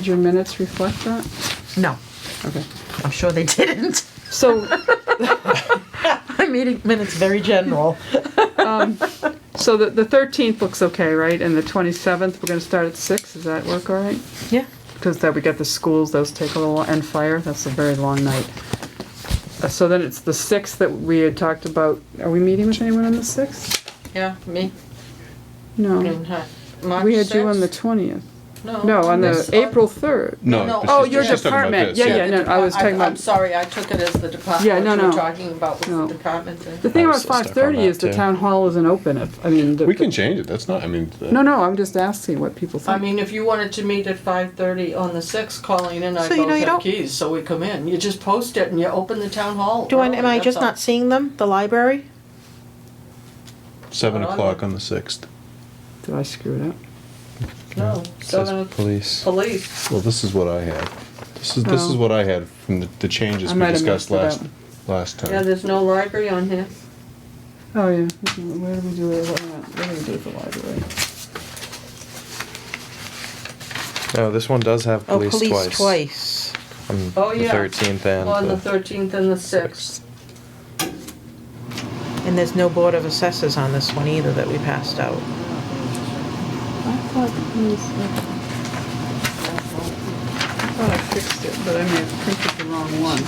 your minutes reflect that?
No,
Okay.
I'm sure they didn't.
So,
My meeting minutes very general.
so the 13th looks okay, right? And the 27th, we're gonna start at 6, does that work all right?
Yeah.
Because that we get the schools, those take a little, and fire, that's a very long night. So then it's the 6th that we had talked about, are we meeting with anyone on the 6th?
Yeah, me.
No,
March
we had you on the
6th?
20th. No, on the April 3rd.
No.
No.
but
Oh,
she's-
your
she's talking about
department.
this,
Yeah, no, I was talking
I'm
about,
sorry, I took it as the department.
Yeah, no,
What you were
no.
talking about was
No.
the department thing.
the thing
I
about
was stuck on
5:30 is
that,
the
too.
town hall isn't open if, I mean.
We can change it. That's not. I mean.
No, I'm just asking what people
I
think.
mean, if you wanted to meet at 5:30 on the 6th, Colleen and I
So you know
both
you
have
don't-
keys, so we come in. You just post it and you open the town hall.
Am I
early,
just
that's
not seeing them? The library?
7:00 on the 6th.
Did I screw it up?
all. No,
It says
7
police.
police.
Well, this is what I had. This is
Oh.
what I had from the changes
I
we
might have
discussed
messed it
last
Yeah,
time.
there's no library on here.
Oh, yeah, where do we do it, what do we do with the library?
No, this one does have
Oh,
police,
police twice.
On
Oh,
the
yeah.
13th and
On the
the
13th and the 6th.
And there's no Board of Assessors on this one either that we passed out.
I thought I fixed it, but I may have printed the wrong one.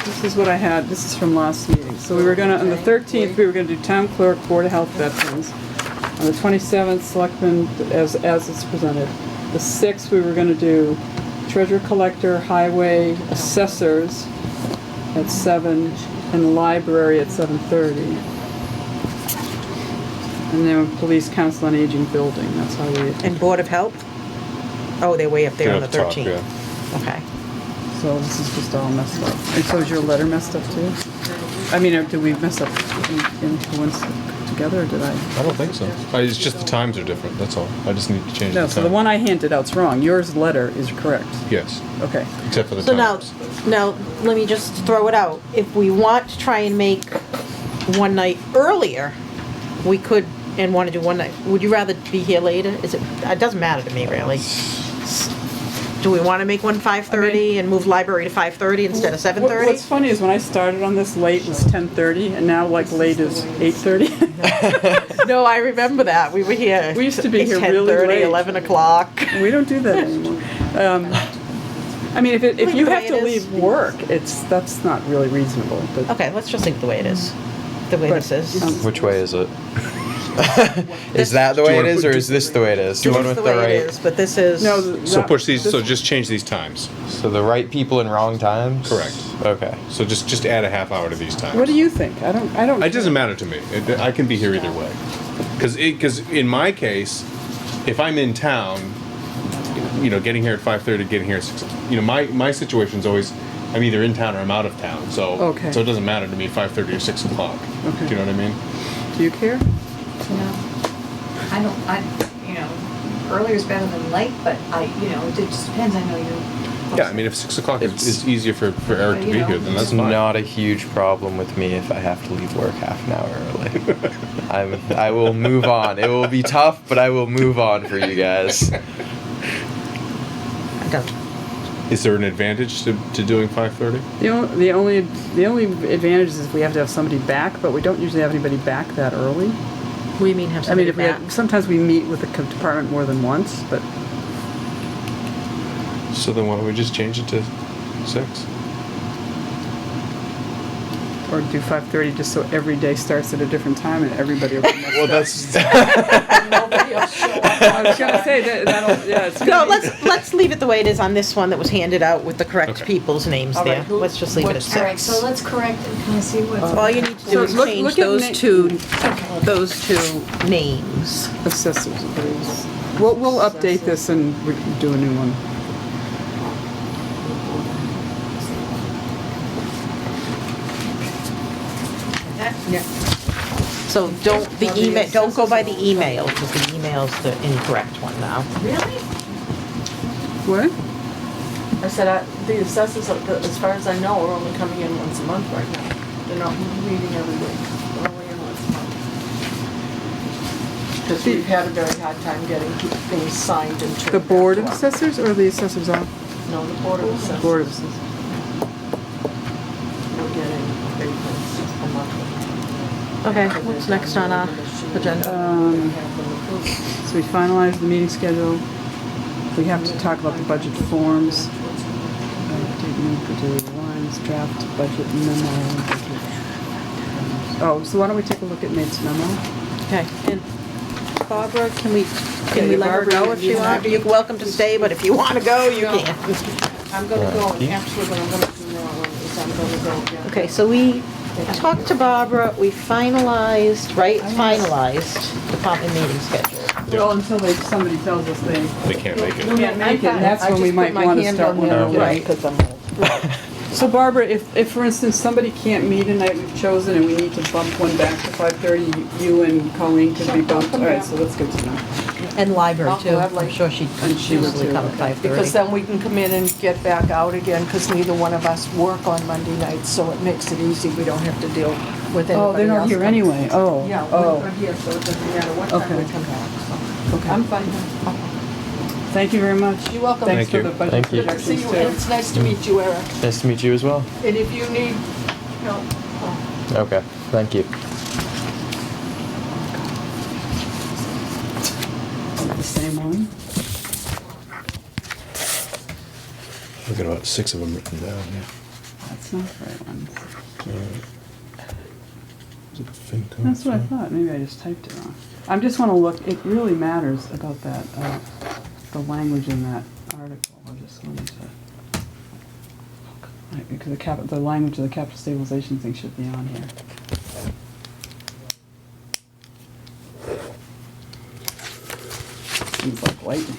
This is what I had, this is from last meeting. So we were gonna, on the 13th, we were gonna do town clerk, board of health, veterans. On the 27th, selectmen, as it's presented. The 6th, we were gonna do treasurer collector, highway, assessors at 7, and the library at 7:30. And then police council on aging building, that's how we,
And Board of Health? Oh, they're way up there on the
They're up top,
13th. Okay.
so this is just all messed up. And so is your letter messed up too? I mean, did we mess up in once together, or did I?
I don't think so. It's just the times are different. That's all. I just need to change
No,
the
so
time.
the one I handed out's wrong. Yours letter is correct.
Yes,
Okay.
except for the
So
times.
now, let me just throw it out. If we want to try and make one night earlier, we could, and want to do one night. Would you rather be here later? It doesn't matter to me really. Do we want to make one 5:30 and move library to 5:30 instead of 7:30?
What's funny is when I started on this, late was 10:30, and now like late is 8:30.
No, I remember that. We were here.
We used to be here really
10:30,
late.
11 o'clock.
We don't do that anymore. I mean, if
Leave
you
it the
have
way
to
it is.
leave work, that's not really reasonable, but.
Okay, let's just leave it the way it is. The way
But,
this is.
Which way is it? Is that the way it is, or is this the way it is?
This
One
is
with
the
the
way it
right.
is, but this is.
No,
So push these,
this-
so just change these times.
So the right people in wrong times.
Correct.
Okay.
So just add a half hour to these times.
What do you think? I don't.
It doesn't matter to me. I can be here either way. Because in my case, if I'm in town, getting here at 5:30, getting here at 6, my situation's always, I'm either in town or I'm out of town. So
Okay.
so it doesn't matter to me 5:30 or 6 o'clock.
Okay.
Do you know what I mean?
Do you care?
I don't, earlier is better than late, but it just depends, I know you.
Yeah, I mean, if 6 o'clock
It's-
is easier for Eric to be here, then that's
It's
fine.
not a huge problem with me if I have to leave work half an hour early. I will move on. It will be tough, but I will move on for you guys.
I don't.
Is there an advantage to doing 5:30?
The only advantage is if we have to have somebody back, but we don't usually have anybody back that early.
What do you mean have
I mean,
somebody
if we
back?
sometimes we meet with the department more than once, but
So then why don't we just change it to 6?
or do 5:30 just so every day starts at a different time and everybody will be messed
Well,
up.
that's
Nobody else show up.
I was gonna say it's
No,
gonna be.
let's leave it the way it is on this one that was handed out with the correct
Okay.
people's names
All right,
there.
who-
Let's just leave it at
All right,
6.
so let's correct it, can I see what?
All you need to do
So
is
look-
change
look at
those two names.
Assessors, please. We'll update this and do a new one.
Yeah.
So don't go by the email, because the email's the incorrect one now.
Really?
What?
I said, the assessors, as far as I know, are only coming in once a month right now. They're not meeting every week. They're only in once a month. Because we've had a very hard time getting things signed and turned
The Board of
back to us.
Assessors or the Assessors Office?
No, the Board of Assessors.
Board of Assessors.
We're getting abatements a month.
Okay, what's next on our agenda?
So we finalized the meeting schedule. We have to talk about the budget forms. Particular lines, draft budget memo. Oh, so why don't we take a look at Nate's memo?
Okay, and Barbara, can we
Yeah,
let her
Barbara,
go if she
you
wants? You're welcome to stay, but if you want to go, you
No.
can.
I'm gonna go, and actually, what I'm gonna do now is I'm gonna go again.
Okay, so we talked to Barbara, we finalized department meeting schedule.
Well, until somebody tells us they
they can't make it.
can't make it, and that's when we might want to start one early.
Right.
Because I'm old.
So Barbara, if for instance, somebody can't meet a night we've chosen and we need to bump one back to 5:30, you and Colleen could be bumped. All right, so that's good to know.
And library
I'll
too,
gladly.
I'm sure she'd
And she would
usually
too,
come at
okay.
5:30.
Because then we can come in and get back out again, because neither one of us work on Monday nights, so it makes it easy. We don't have to deal with anybody else.
Oh, they're not here
coming.
anyway. Oh,
Yeah,
oh.
we're here, so it doesn't matter what time
Okay.
we come back. So
Okay.
I'm fine.
Thank you very much.
You're welcome.
Thanks
Thank
for
you.
the budget
Thank you.
Good to see
projections
you, and
too.
it's nice to meet you, Eric.
Nice to meet you as well.
And if you need help,
Okay, thank you.
The same one?
We've got about 6 of them written down, yeah.
That's not the right one.
Is it FinCom?
That's what I thought. Maybe I just typed it wrong. I just want to look, it really matters about that, the language in that article. I just wanted to, right, because the language of the capital stabilization thing should be on here. Seems like lightning.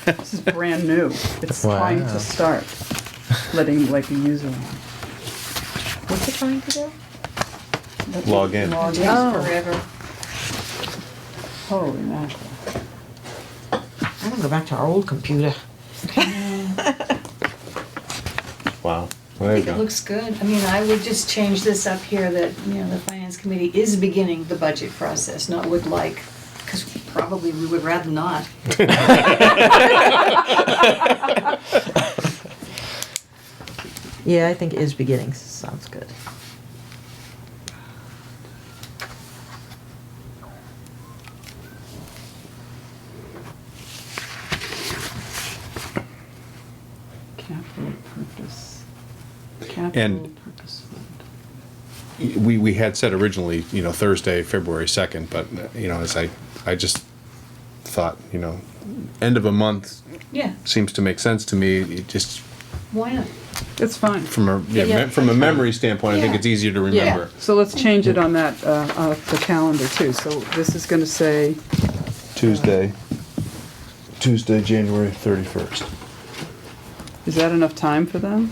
This is brand new. It's trying
Wow.
to start letting like a user on.
What's it trying to do?
Log in.
Log in.
Oh.
forever.
Holy mackerel.
I'm gonna go back to our old computer.
Wow. Well,
I
there you
think it
go.
looks good. I mean, I would just change this up here that, the finance committee is beginning the budget process, not would like, because Probably we would rather not.
Yeah, I think is beginning sounds good.
Capital purpose.
And-
Capital purpose fund.
We had said originally, Thursday, February 2nd, but, as I just thought, end of a month
Yeah,
seems to make sense to me. It just
why not?
It's fine.
from a
Yeah,
from a memory standpoint, I think
Yeah.
it's easier to remember.
So let's change it on that, the calendar too. So this is gonna say,
Tuesday, January 31st.
is that enough time for them?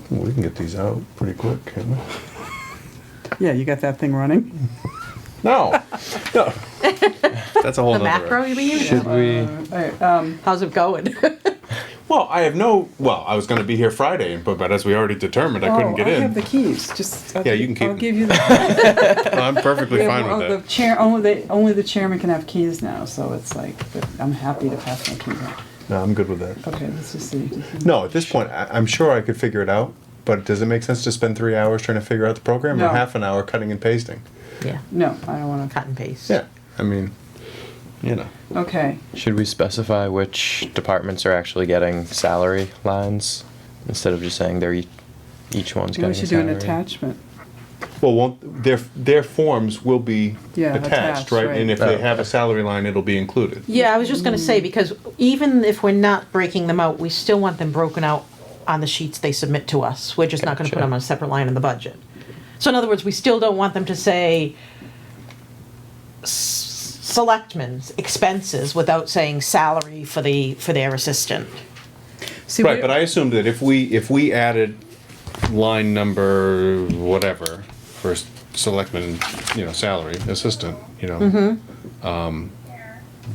We can get these out pretty quick, can't we?
Yeah, you got that thing running?
No, no. That's a whole
The
nother.
macro, you mean?
Should we?
All right,
How's it going?
Well, I was going to be here Friday, but as we already determined, I couldn't get
I have
in.
the keys, just.
Yeah, you can keep
I'll
them.
give you the.
I'm perfectly
Yeah,
fine
well,
with
the
that.
chair, only the chairman can have keys now, so it's like, but I'm happy to pass my keys on.
No, I'm good with that.
Okay, let's just see.
No, at this point, I'm sure I could figure it out. But does it make sense to spend 3 hours trying to figure out the program,
No.
or half an hour cutting and pasting?
Yeah,
No, I don't wanna.
cut and paste.
Yeah, I mean,
Okay,
Should we specify which departments are actually getting salary lines instead of just saying each one's
maybe
getting
we should do an
a salary?
attachment.
well, won't their forms will be
Yeah,
attached,
attached,
right?
right.
And if they have a salary line, it'll be included.
Yeah, I was just gonna say, because even if we're not breaking them out, we still want them broken out on the sheets they submit to us. We're just not gonna put
Gotcha.
them on a separate line in the budget. So in other words, we still don't want them to say selectmen's expenses without saying salary for their assistant.
See,
Right, but I assumed that if we added line number whatever for selectman, salary assistant,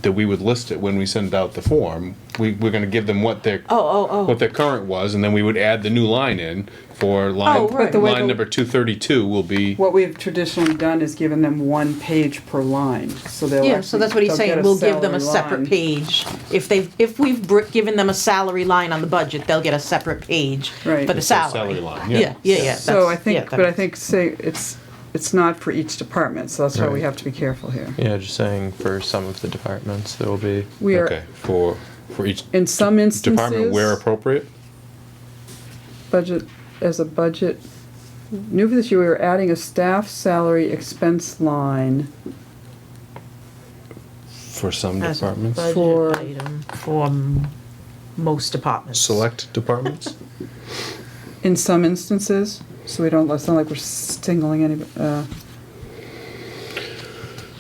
that we would list it when we send out the form. We're going to give them what their what their current was, and then we would add the new line in for line
Oh, right. But
the way
line
the-
number 232 will be.
What we've traditionally done is given them 1 page per line, so they'll
Yeah,
actually.
so that's what he's
they'll get
saying,
a
we'll give them a
salary
separate
line.
page. If we've given them a salary line on the budget, they'll get a separate page
Right.
for the
It says
salary.
salary line,
Yeah, yeah.
So
that's-
I
yeah,
think,
that
but I
makes-
think, say, it's not for each department, so that's why we
Right.
have to be careful here.
Yeah, just saying for some of the departments there will be.
We are,
Okay, for each
in some
department where
instances,
appropriate.
budget, as a budget, new for this year, we are adding a staff salary expense line.
For some
As a
departments.
budget
For-
item for most departments.
Select departments.
In some instances, so we don't, it's not like we're singling any,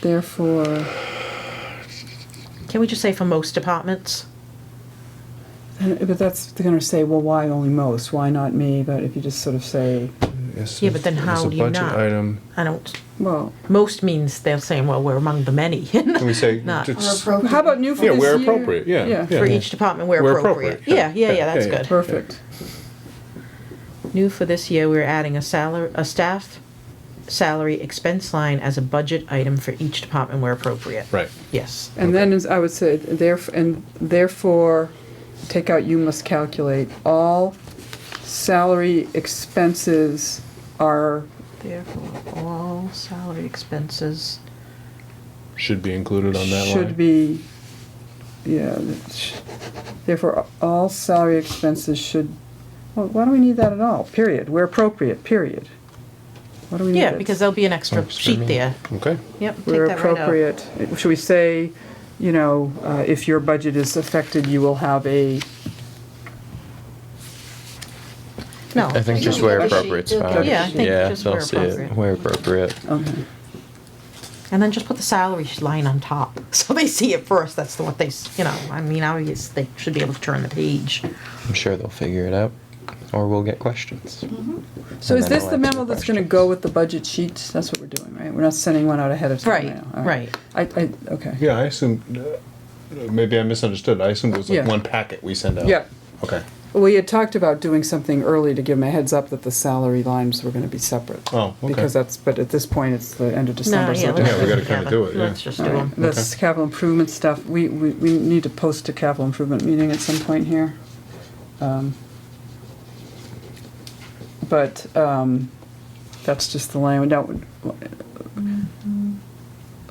therefore,
Can we just say for most departments?
but that's, they're gonna say, well, why only most, why not me, but if you just sort of say,
Yeah, but then
As
how
a
do you
budget
not?
item.
I don't,
well,
most means they're saying, well, we're among the many.
Can we say
Not-
Or
just-
appropriate.
how about new for this
Yeah,
year?
where appropriate, yeah,
Yeah.
yeah.
For each department where
Where
appropriate.
appropriate,
Yeah,
yeah,
yeah, that's
yeah,
good.
Perfect.
New for this year, we're adding a staff salary expense line as a budget item for each department where appropriate.
Right.
Yes.
And then I would say, therefore, take out you must calculate, all salary expenses are,
Therefore, all salary expenses.
Should be included on that line.
should be, yeah, therefore, all salary expenses should, well, why do we need that at all? Period, where appropriate, period. Why do we need
Yeah,
that?
because there'll be an extra
Works for
sheet
me.
there.
Okay.
Yep, take
Where
that right out.
appropriate, should we say, if your budget is affected, you will have a,
No.
I think just
You'll
where
get a sheet,
appropriate's
you'll get
fine.
a
Yeah, I think
Yeah,
just
they'll
where
see
appropriate.
it where appropriate.
okay.
And then just put the salary line on top, so they see it first, that's what they, I mean, obviously, they should be able to turn the page.
I'm sure they'll figure it out, or we'll get questions.
So
And
is
then
this
they'll
the
answer
memo
the
that's gonna
questions.
go with the budget sheet? That's what we're doing, right? We're not sending one out ahead of time
Right,
now. All
right.
Okay.
Yeah, I assumed, maybe I misunderstood. I assumed it was like
Yeah.
one packet we send out.
Yeah.
Okay.
We had talked about doing something early to give them a heads up that the salary lines were gonna be separate.
Oh, okay.
Because but at this point, it's the end of
No,
December, so.
yeah,
it
let's
Yeah, we
do
gotta
it
kinda
together.
do it, yeah.
Let's just do
All
them.
right, this capital improvement stuff, we need to post a capital improvement meeting at some point here. But, that's just the language,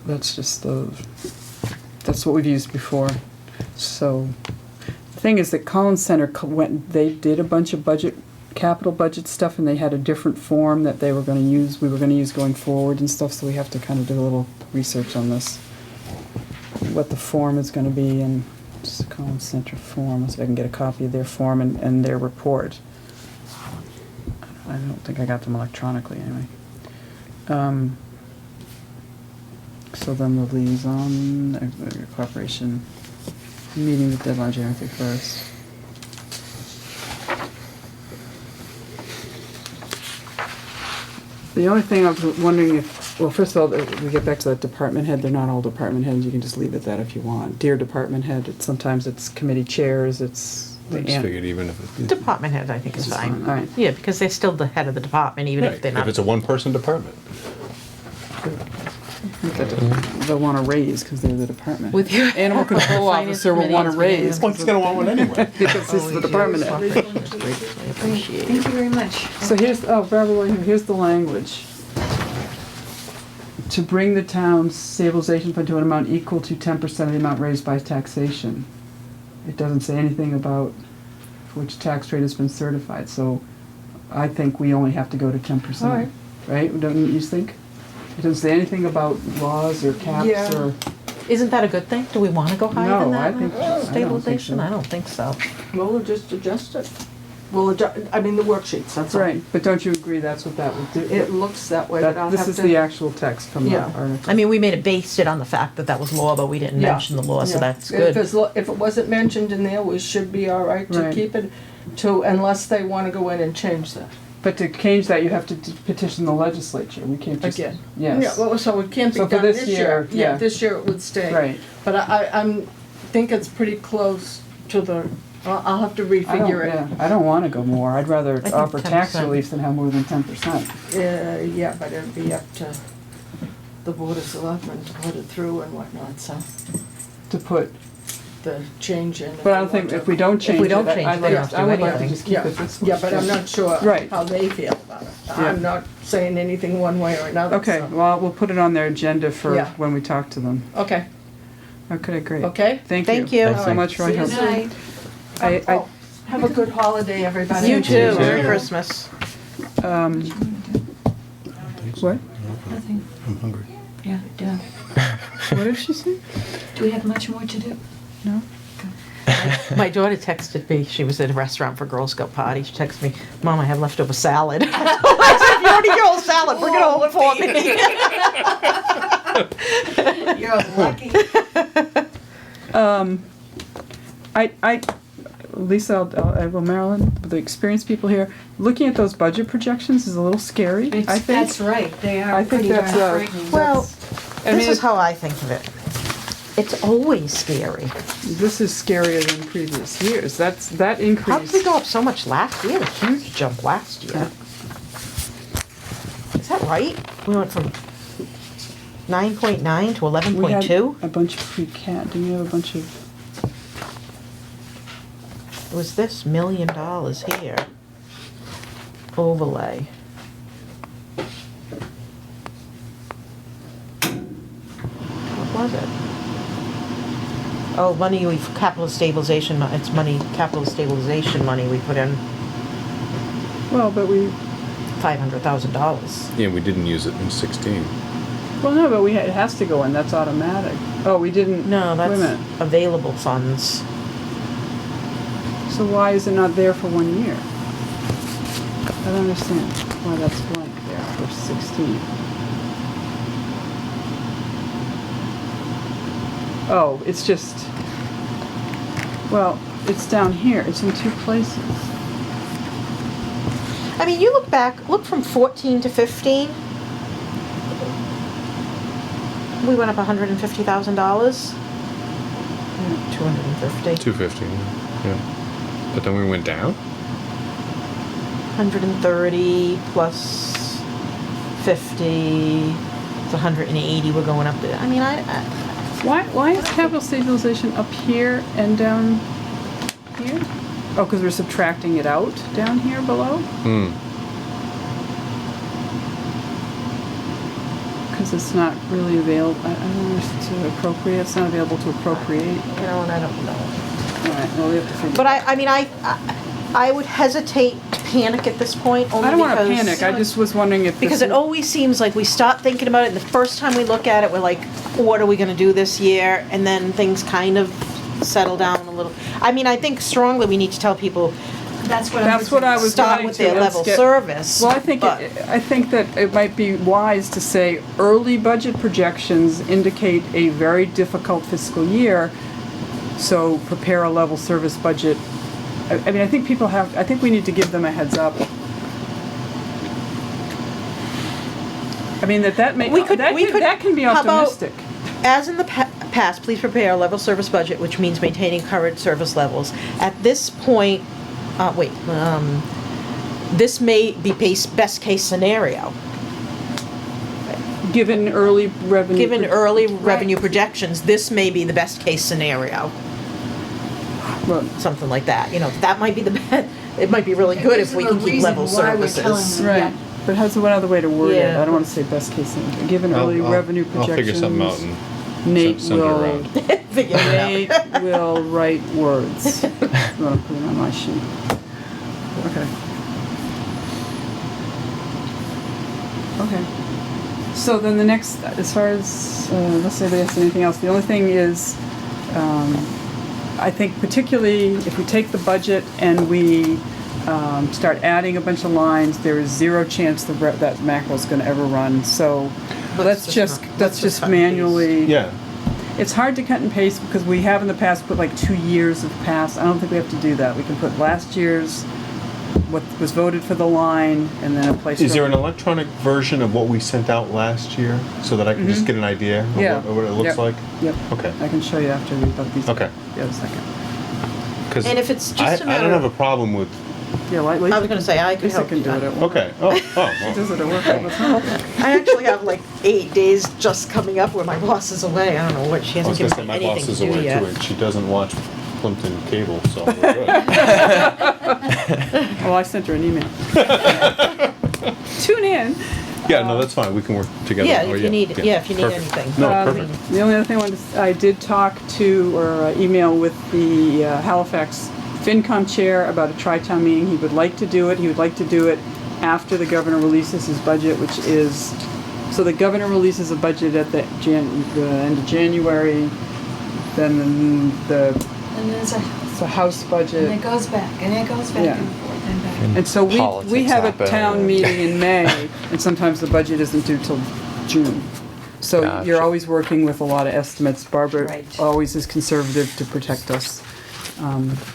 that's just that's what we've used before. So, the thing is that Collins Center they did a bunch of capital budget stuff, and they had a different form that we were gonna use going forward and stuff, so we have to kind of do a little research on this. What the form is gonna be, and just Collins Center form, so I can get a copy of their form and their report. I don't think I got them electronically anyway. So then the liaison, cooperation, meeting with deadline January 31st. The only thing I was wondering if, well, first of all, we get back to that department head, they're not all department heads, you can just leave it that if you want. Dear department head, sometimes it's committee chairs, it's.
I just figured even if it.
Department head, I think is fine.
All right.
Yeah, because they're still the head of the department, even if
Right,
they're not.
if it's a one-person department.
They'll want to raise because they're the department.
With your
Animal control
finance
officer will want to
committee,
raise.
Well, he's gonna want one anyway.
Because he's the department head.
I appreciate
Thank
it.
you very much.
So here's the language. To bring the town's stabilization fund to an amount equal to 10% of the amount raised by taxation. It doesn't say anything about which tax rate has been certified, so I think we only have to go to 10%.
All right.
Right, don't you think? It doesn't say anything about laws or caps
Yeah.
or,
Isn't that a good thing? Do we want to go higher
No,
than that?
I think- I don't think
Stabilization?
so.
I don't think so.
We'll just adjust it. We'll the worksheets, that's all.
right, but don't you agree that's what that would do?
It looks that way, but I'll have to.
This is the actual text from the
Yeah.
article.
I mean, we made it based it on the fact that that was law, but we didn't
Yeah.
mention the law, so
Yeah.
that's
If
good.
if it wasn't mentioned in there, we should be all right to
Right.
keep it to, unless they want to go in and change that.
But to change that, you have to petition the legislature, we can't just.
Again.
Yes.
Yeah, well, so it can't be
So for
done
this
this
year,
year.
yeah.
This year it would stay.
Right.
But I'm, think it's pretty close to the, I'll have to refigure it.
I don't wanna go more, I'd rather
think
offer tax
10%.
relief than have more than 10%.
Yeah, but it'd be up to the Board of Selectmen to put it through and whatnot, so
To put,
the change in.
but I don't think, if we don't change it,
we don't change
I'd
it, they
like,
don't have to
I
do
would like to
anything.
just keep
Yeah,
it this way.
yeah, but I'm not sure
Right.
how they feel about it.
Yeah.
I'm not saying anything one way or another.
Okay,
so-
well, we'll put it on their agenda for
Yeah.
when we talk to them.
Okay,
Okay, great.
okay?
Thank you.
Thank you.
Thanks so much for
See
your
you
help.
soon.
I,
Oh, have a good holiday, everybody.
You too. Merry
too.
Christmas.
What?
Nothing.
I'm hungry.
Yeah, done.
What did she say?
Do we have much more to do?
No?
My daughter texted me, she was at a restaurant for a Girl Scout party, she texted me, Mom, I have leftover salad. I said, if you already your old salad, bring it home for me.
You're lucky.
Lisa, Marilyn, the experienced people here, looking at those budget projections is a little scary, I think.
That's right, they
I
are
think
pretty darn
that's,
frightening.
Well,
I mean,
this is how I think of it. It's always scary.
This is scarier than previous years. That
How did we
increase.
go up so much last year? We had a huge jump last year. Is that right? We went from 9.9 to
We had
11.2?
a bunch of free cat, didn't you have a bunch of,
It was this $1 million here. Overlay. What was it? Oh, money we, capital stabilization, it's money, capital stabilization money we put in
well, but we,
$500,000.
Yeah, we didn't use it in 16.
well, no, but it has to go in, that's automatic. Oh, we didn't.
No,
Wait a minute.
that's available funds.
So why is it not there for 1 year? I don't understand why that's blank there for 16. Oh, it's just, well, it's down here, it's in two places.
I mean, you look back, look from 14 to 15. We went up $150,000. 250.
250, yeah. But then we went down?
130 plus 50, it's 180, we're going up there. I mean,
Why is capital stabilization up here and down here? Oh, because we're subtracting it out down here below? Because it's not really available, I don't know, to appropriate, it's not available to appropriate.
you know, and I don't know.
All right, well, we have to figure.
But I mean, I would hesitate to panic at this point, only
I don't want to
because-
panic, I just was wondering if this.
Because it always seems like we start thinking about it, and the first time we look at it, we're like, what are we gonna do this year? And then things kind of settle down a little. I mean, I think strongly we need to tell people,
That's what
I was
start
getting
with
to.
their
Let's
level
get-
service.
Well, I think
but-
I think that it might be wise to say early budget projections indicate a very difficult fiscal year, so prepare a level service budget. I mean, I think I think we need to give them a heads up. I mean, that can be
how about-
optimistic.
As in the past, please prepare a level service budget, which means maintaining current service levels. At this point, this may be best case scenario.
Given early revenue.
Given early revenue projections, this may be the best case scenario.
Well,
Something like that, you know, that might be it might be really good if we can keep level services.
right. But how's one other way to word it?
Yeah.
I don't want to say best case scenario. Given early
I'll-
revenue
I'll
projections.
figure something out and
Nate
send it
will.
around.
Figure it out.
Nate will write words. I'm gonna put it on my sheet. Okay. Okay. So then the next, as far as, unless anybody has anything else, the only thing is, I think particularly if we take the budget and we start adding a bunch of lines, there is zero chance that macro is gonna ever run. So let's just
cut and paste.
manually.
Yeah.
It's hard to cut and paste because we have in the past put like 2 years of past. I don't think we have to do that. We can put last year's, what was voted for the line, and then a place.
Is there an electronic version of what we sent out last year so that I can just get an idea of
Yeah.
what it looks
Yep.
like?
Yep.
Okay.
I can show you after we put these.
Okay.
Yeah, a second.
'Cause
And if it's just a
I don't
matter
have a
of-
problem with.
Yeah, like Lisa.
I was gonna say, I could
Lisa
help
can
you.
do it at work.
Okay. Oh.
She
Well.
does it at work all the time.
I actually have like 8 days just coming up where my boss is away. I don't know what, she
I was
hasn't
gonna say
given me
my boss
anything
is
to do
away
yet.
too, and she doesn't watch Plympton cable, so we're good.
Well, I sent her an email. Tune in.
Yeah, no, that's fine. We can work together.
Yeah,
Oh,
if you need,
yeah.
yeah, if you need
Perfect.
anything.
No,
Um,
perfect.
The only other thing I did talk to or email with the Halifax FinCom chair about a tri-town meeting. He would like to do it. He would like to do it after the governor releases his budget, which is, so the governor releases a budget at the end of January, then the
And there's a,
it's a House
and
budget.
it goes back, and it goes back
Yeah.
and forth and back.
And so we
Politics
have a
happen.
town meeting in May, and sometimes the budget isn't due till June. So
Gotcha.
you're always working with a lot of estimates. Barbara
Right.
always is conservative to protect us.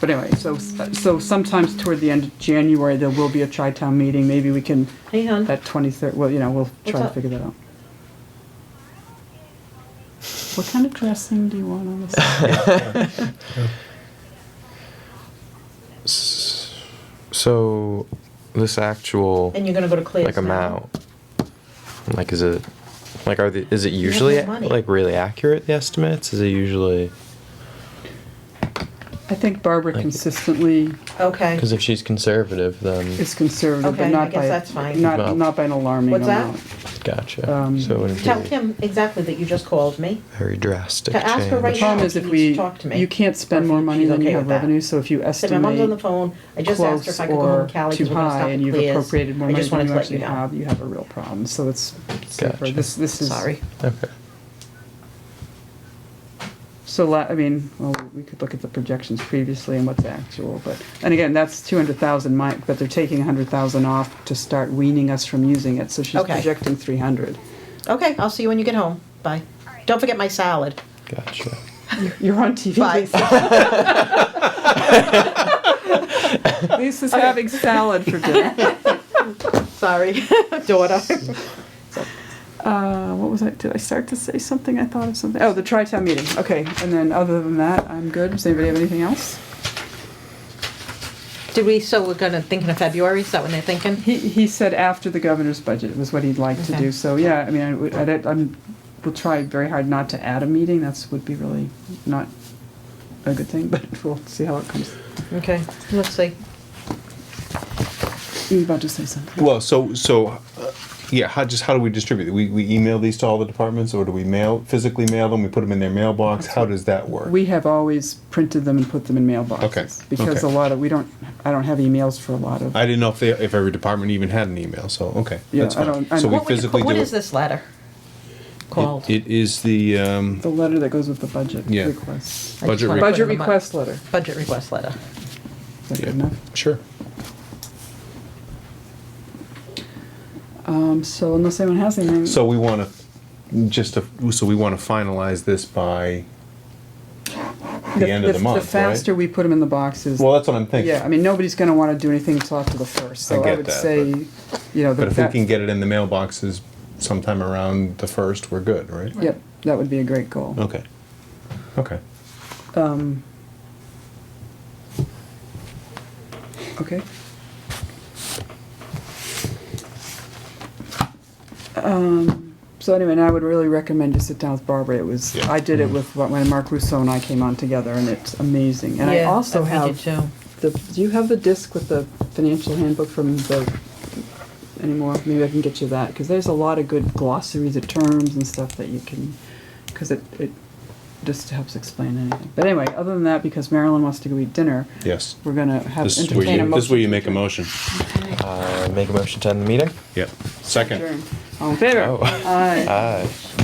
But anyway, so sometimes toward the end of January, there will be a tri-town meeting. Maybe we can,
Hey, hon.
at 23rd, well, you know, we'll try
What's
to
up?
figure that out. What kind of dressing do you want on this?
So, this actual
And you're gonna go to Claire's
like
now?
amount, like is it like is it usually
no money.
like really accurate, the estimates? Is it usually
I think Barbara
Like-
consistently
Okay.
because if she's conservative, then
is conservative, but
Okay,
not
I guess
by,
that's fine.
not by an alarming
What's that?
amount.
gotcha.
Um,
So it wouldn't
Tell
be
Kim exactly that you just called me.
very drastic
To ask her
change.
right
The problem
now
is
if
if
you need
we,
to talk to me.
you can't spend more money
She's
than you
okay
have
with that.
revenue, so if you
Said my mom's on the
estimate
phone. I just asked her if
close
I could go home
or
with Callie
too
because we're gonna
high
stop
and
at
you've
Claire's.
appropriated more
I
money
just
than
wanted
you
to let
actually
you know.
have, you have a real problem, so it's safer.
Gotcha.
This is.
Sorry.
Okay.
So, I mean, well, we could look at the projections previously and what's actual, but, and again, that's 200,000, but they're taking 100,000 off to start weaning us from using it, so she's
Okay.
projecting 300.
Okay, I'll see you when you get home. Bye. Don't forget my salad.
Gotcha.
You're on TV.
Bye.
Lisa's having salad for dinner.
Sorry, daughter.
What was I, did I start to say something? I thought of something. Oh, the tri-town meeting. Okay, and then other than that, I'm good. Does anybody have anything else?
So we're thinking of February, is that when they're thinking?
He said after the governor's budget was what he'd like to
Okay.
do, so yeah, I mean, we'll try very hard not to add a meeting, would be really not a good thing, but we'll see how it comes.
Okay, let's see.
You were about to say something.
Well, yeah, how do we distribute it? We email these to all the departments, or do we physically mail them, we put them in their mailbox? How does that work?
We have always printed them and put them in mailboxes.
Okay,
Because
okay.
I don't have emails for a lot of,
I didn't know if every department even had an email, so, okay,
Yeah,
that's
I
fine.
don't- I-
So we
What would you
physically
put-
do it?
What is this letter called?
It is the,
the letter that goes with the budget
Yeah.
request.
I just
budget
wanna
re-
put
Budget
them up.
request letter.
Budget request letter.
Is that good
Yeah.
enough?
Sure.
So unless anyone has anything.
So we wanna, so we wanna finalize this by the end of the month,
The faster
right?
we put them in the boxes.
Well, that's what I'm thinking.
Yeah, I mean, nobody's gonna wanna do anything until after the first, so
I
I
get
would
that,
say, you know,
But if we
that,
can get it in the mailboxes sometime around the 1st, we're good, right?
yep, that would be a great goal.
Okay. Okay.
Okay. So anyway, and I would really recommend you sit down with Barbara.
Yeah.
I did it with, when Mark Rousseau and I came on together, and it's amazing. And I
Yeah,
also
I
have
did too.
do you have the disc with the financial handbook from anymore? Maybe I can get you that, because there's a lot of good glossaries of terms and stuff that you can, because it just helps explain anything. But anyway, other than that, because Marilyn wants to go eat dinner,
Yes.
we're gonna have
This is where
entertain a
you,
motion.
this is where you
to
make a
adjourn.
motion.
Make a motion to end the meeting?
Yep. Second.
Adjourn. All in favor?
Oh.
Aye.
Aye.